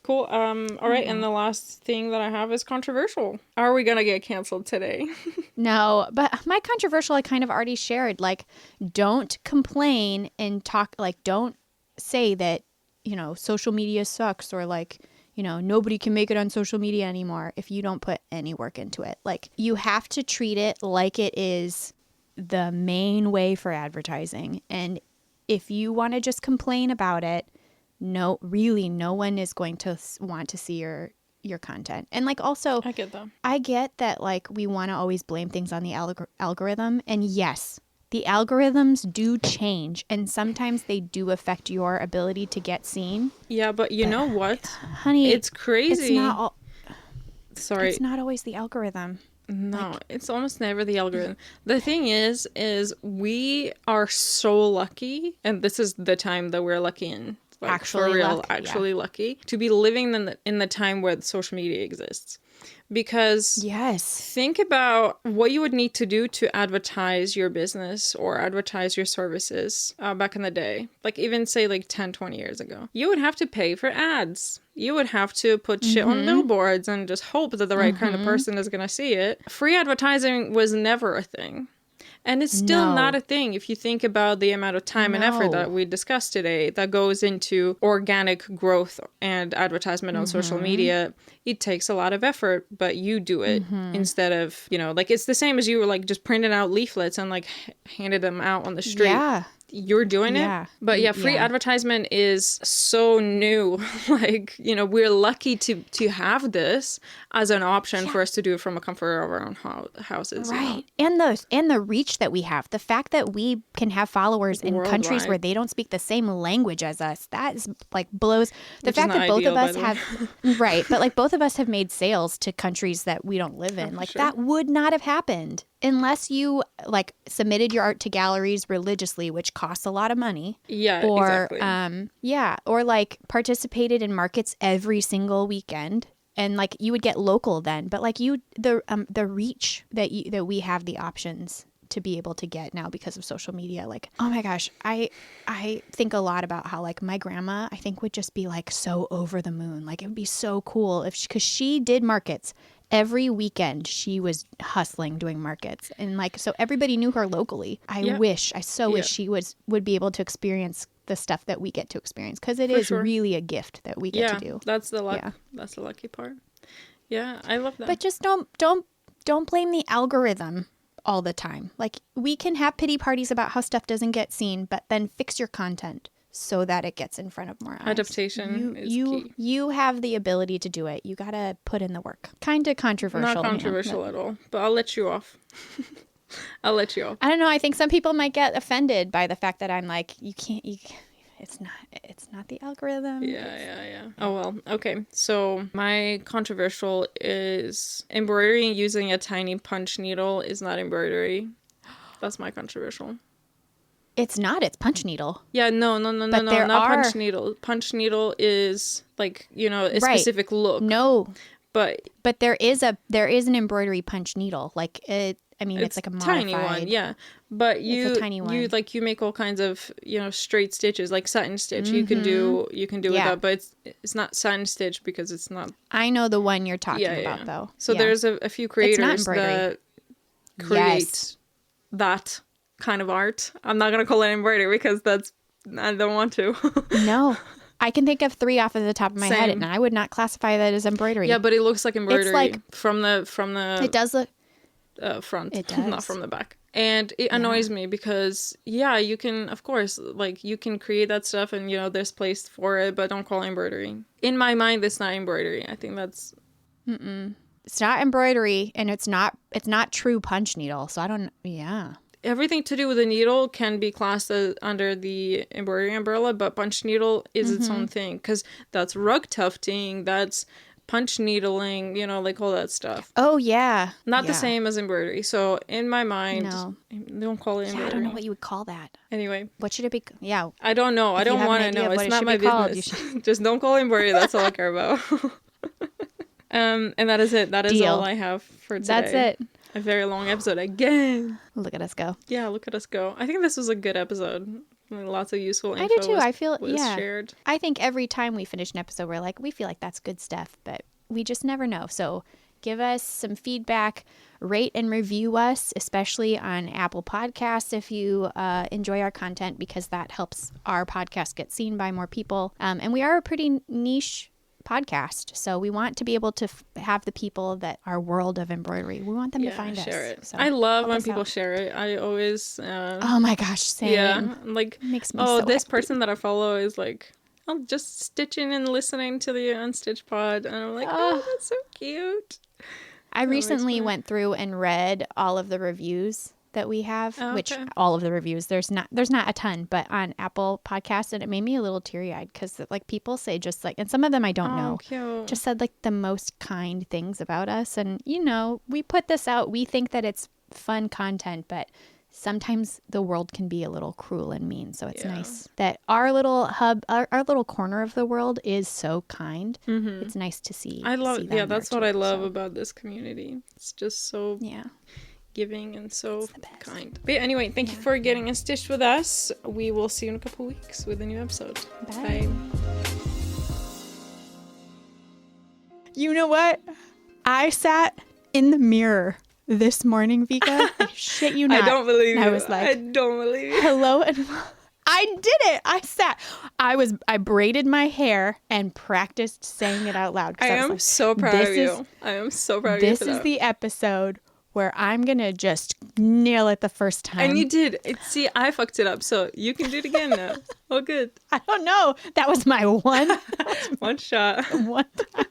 Cool. All right, and the last thing that I have is controversial. Are we gonna get canceled today? No, but my controversial I kind of already shared. Like, don't complain and talk. Like, don't say that, you know, social media sucks or like, you know, nobody can make it on social media anymore if you don't put any work into it. Like, you have to treat it like it is the main way for advertising. And if you want to just complain about it, no one is going to want to see your content. And like, also, I get that like we want to always blame things on the algorithm. And yes, the algorithms do change and sometimes they do affect your ability to get seen. Yeah, but you know what? Honey, it's crazy. It's not Sorry. It's not always the algorithm. No, it's almost never the algorithm. The thing is we are so lucky, and this is the time that we're lucky in. Like, actually for real, lucky, lucky to be living in the time where social media exists. Because think about what you would need to do to advertise your business or advertise your services back in the day. Like even say like 10, 20 years ago. You would have to pay for ads. You would have to put shit on billboards and just hope that the right kind of person is going to see it. Free advertising was never a thing. And it's still not a thing if you think about the amount of time and effort that we discussed today that goes into organic growth and advertisement on social media. It takes a lot of effort, but you do it instead of, you know, like it's the same as you were like just printing out leaflets and like handed them out on the street. Yeah. You're doing it. But yeah, free advertisement is so new. Like, you know, we're lucky to have this as an option for us to do it from a comfort of our own houses. Right. You know? And the reach that we have. The fact that we can have followers in countries where they don't speak the same language as us. That is like blows. The fact that both of us have right, but like both of us have made sales to countries that we don't live in. Like that would not have happened unless you like submitted your art to galleries religiously, which costs a lot of money. Yeah, or, exactly. Or like participated in markets every single weekend, and like you would get local then. But like the reach that we have the options to be able to get now because of social media. Like, oh my gosh, I think a lot about how like my grandma, I think would just be like so over the moon. Like it would be so cool because she did markets. Every weekend she was hustling doing markets, and like so everybody knew her locally. I so wish she would be able to experience the stuff that we get to experience, because it is really a gift that we get to do. That's the luck. That's the lucky part. Yeah, I love that. But just don't blame the algorithm all the time. Like we can have pity parties about how stuff doesn't get seen, but then fix your content so that it gets in front of more eyes. Adaptation is key. You have the ability to do it. You got to put in the work. Kind of controversial. Not controversial at all, but I'll let you off. I'll let you off. I don't know. I think some people might get offended by the fact that I'm like, It's not the algorithm. Yeah. Oh, well. Okay. So my controversial is embroidering using a tiny punch needle is not embroidery. That's my controversial. It's not. It's punch needle. Yeah, no, But there not are... punch needle. Punch needle is like, a Right. specific look. No, But there is an embroidery punch needle. Like it. I mean, it's like a modified... tiny one, yeah. But It's a tiny one. you make all kinds of straight stitches, like satin stitch. You can do with that, but it's not satin stitch because it's not. I know the one you're talking about, though. So there's a few creators that create that kind of art. I'm not gonna call it embroidery because I don't want to. No. I can think of 3 off of the top of my head, and I would not classify that as embroidery. Yeah, but it looks like embroidery. It's like, from the. It does look... front. It does. Not from the back. And it annoys me because, you can, of course, like, you can create that stuff and, there's place for it, but don't call it embroidery. In my mind, it's not embroidery. I think that's... It's not embroidery, and it's not true punch needle, so I don't... Yeah. Everything to do with the needle can be classed under the embroidery umbrella, but punch needle is its own thing, because that's rug tufting, that's punch needling, like all that stuff. Oh, yeah. Not the same as embroidery. So in my mind, No. Don't call it embroidery. I don't know what you would call that. Anyway. What should it be? Yeah. I don't know. I don't want to know. It's not my business. Just don't call it embroidery. That's all I care about. And that is it. That is all I have for today. That's it. A very long episode again. Look at us go. Yeah, look at us go. I think this was a good episode. Lots of useful info. I do too. I feel shared. I think every time we finish an episode, we feel like that's good stuff, but we just never know. So give us some feedback, rate and review us, especially on Apple Podcasts if you enjoy our content, because that helps our podcast get seen by more people. And we are a pretty niche podcast, so we want to be able to have the people that are world of embroidery, we want them to find us. Share it. So I love when people share it. I always oh my gosh, same. Yeah, like, makes me so this happy. person that I follow is like, I'm just stitching and listening to the Unstitched Pod, and I'm like, oh, that's so cute. I recently went through and read all of the reviews that we have, which all of the reviews, there's not a ton, but on Apple Podcasts, and it made me a little teary-eyed because like people say just like, and some of them I don't know, cute. Just said like the most kind things about us. And we put this out, we think that it's fun content, but sometimes the world can be a little cruel and mean. So it's nice that our little hub, our little corner of the world is so kind. It's nice to see. I love, that's what I love about this community. It's just so giving and so kind. But anyway, thank you for getting stitched with us. We will see you in a couple weeks with a new episode. Bye. You know what? I sat in the mirror this morning, Vika. I shit you not. I don't believe you. I was like, I don't believe you. Hello, and I did it. I braided my hair and practiced saying it out loud. I am so proud of you. I am so proud of you. This is the episode where I'm gonna just nail it the first time. And you did. See, I fucked it up, so you can do it again now. Oh, good. I don't know. That was my one shot. one time.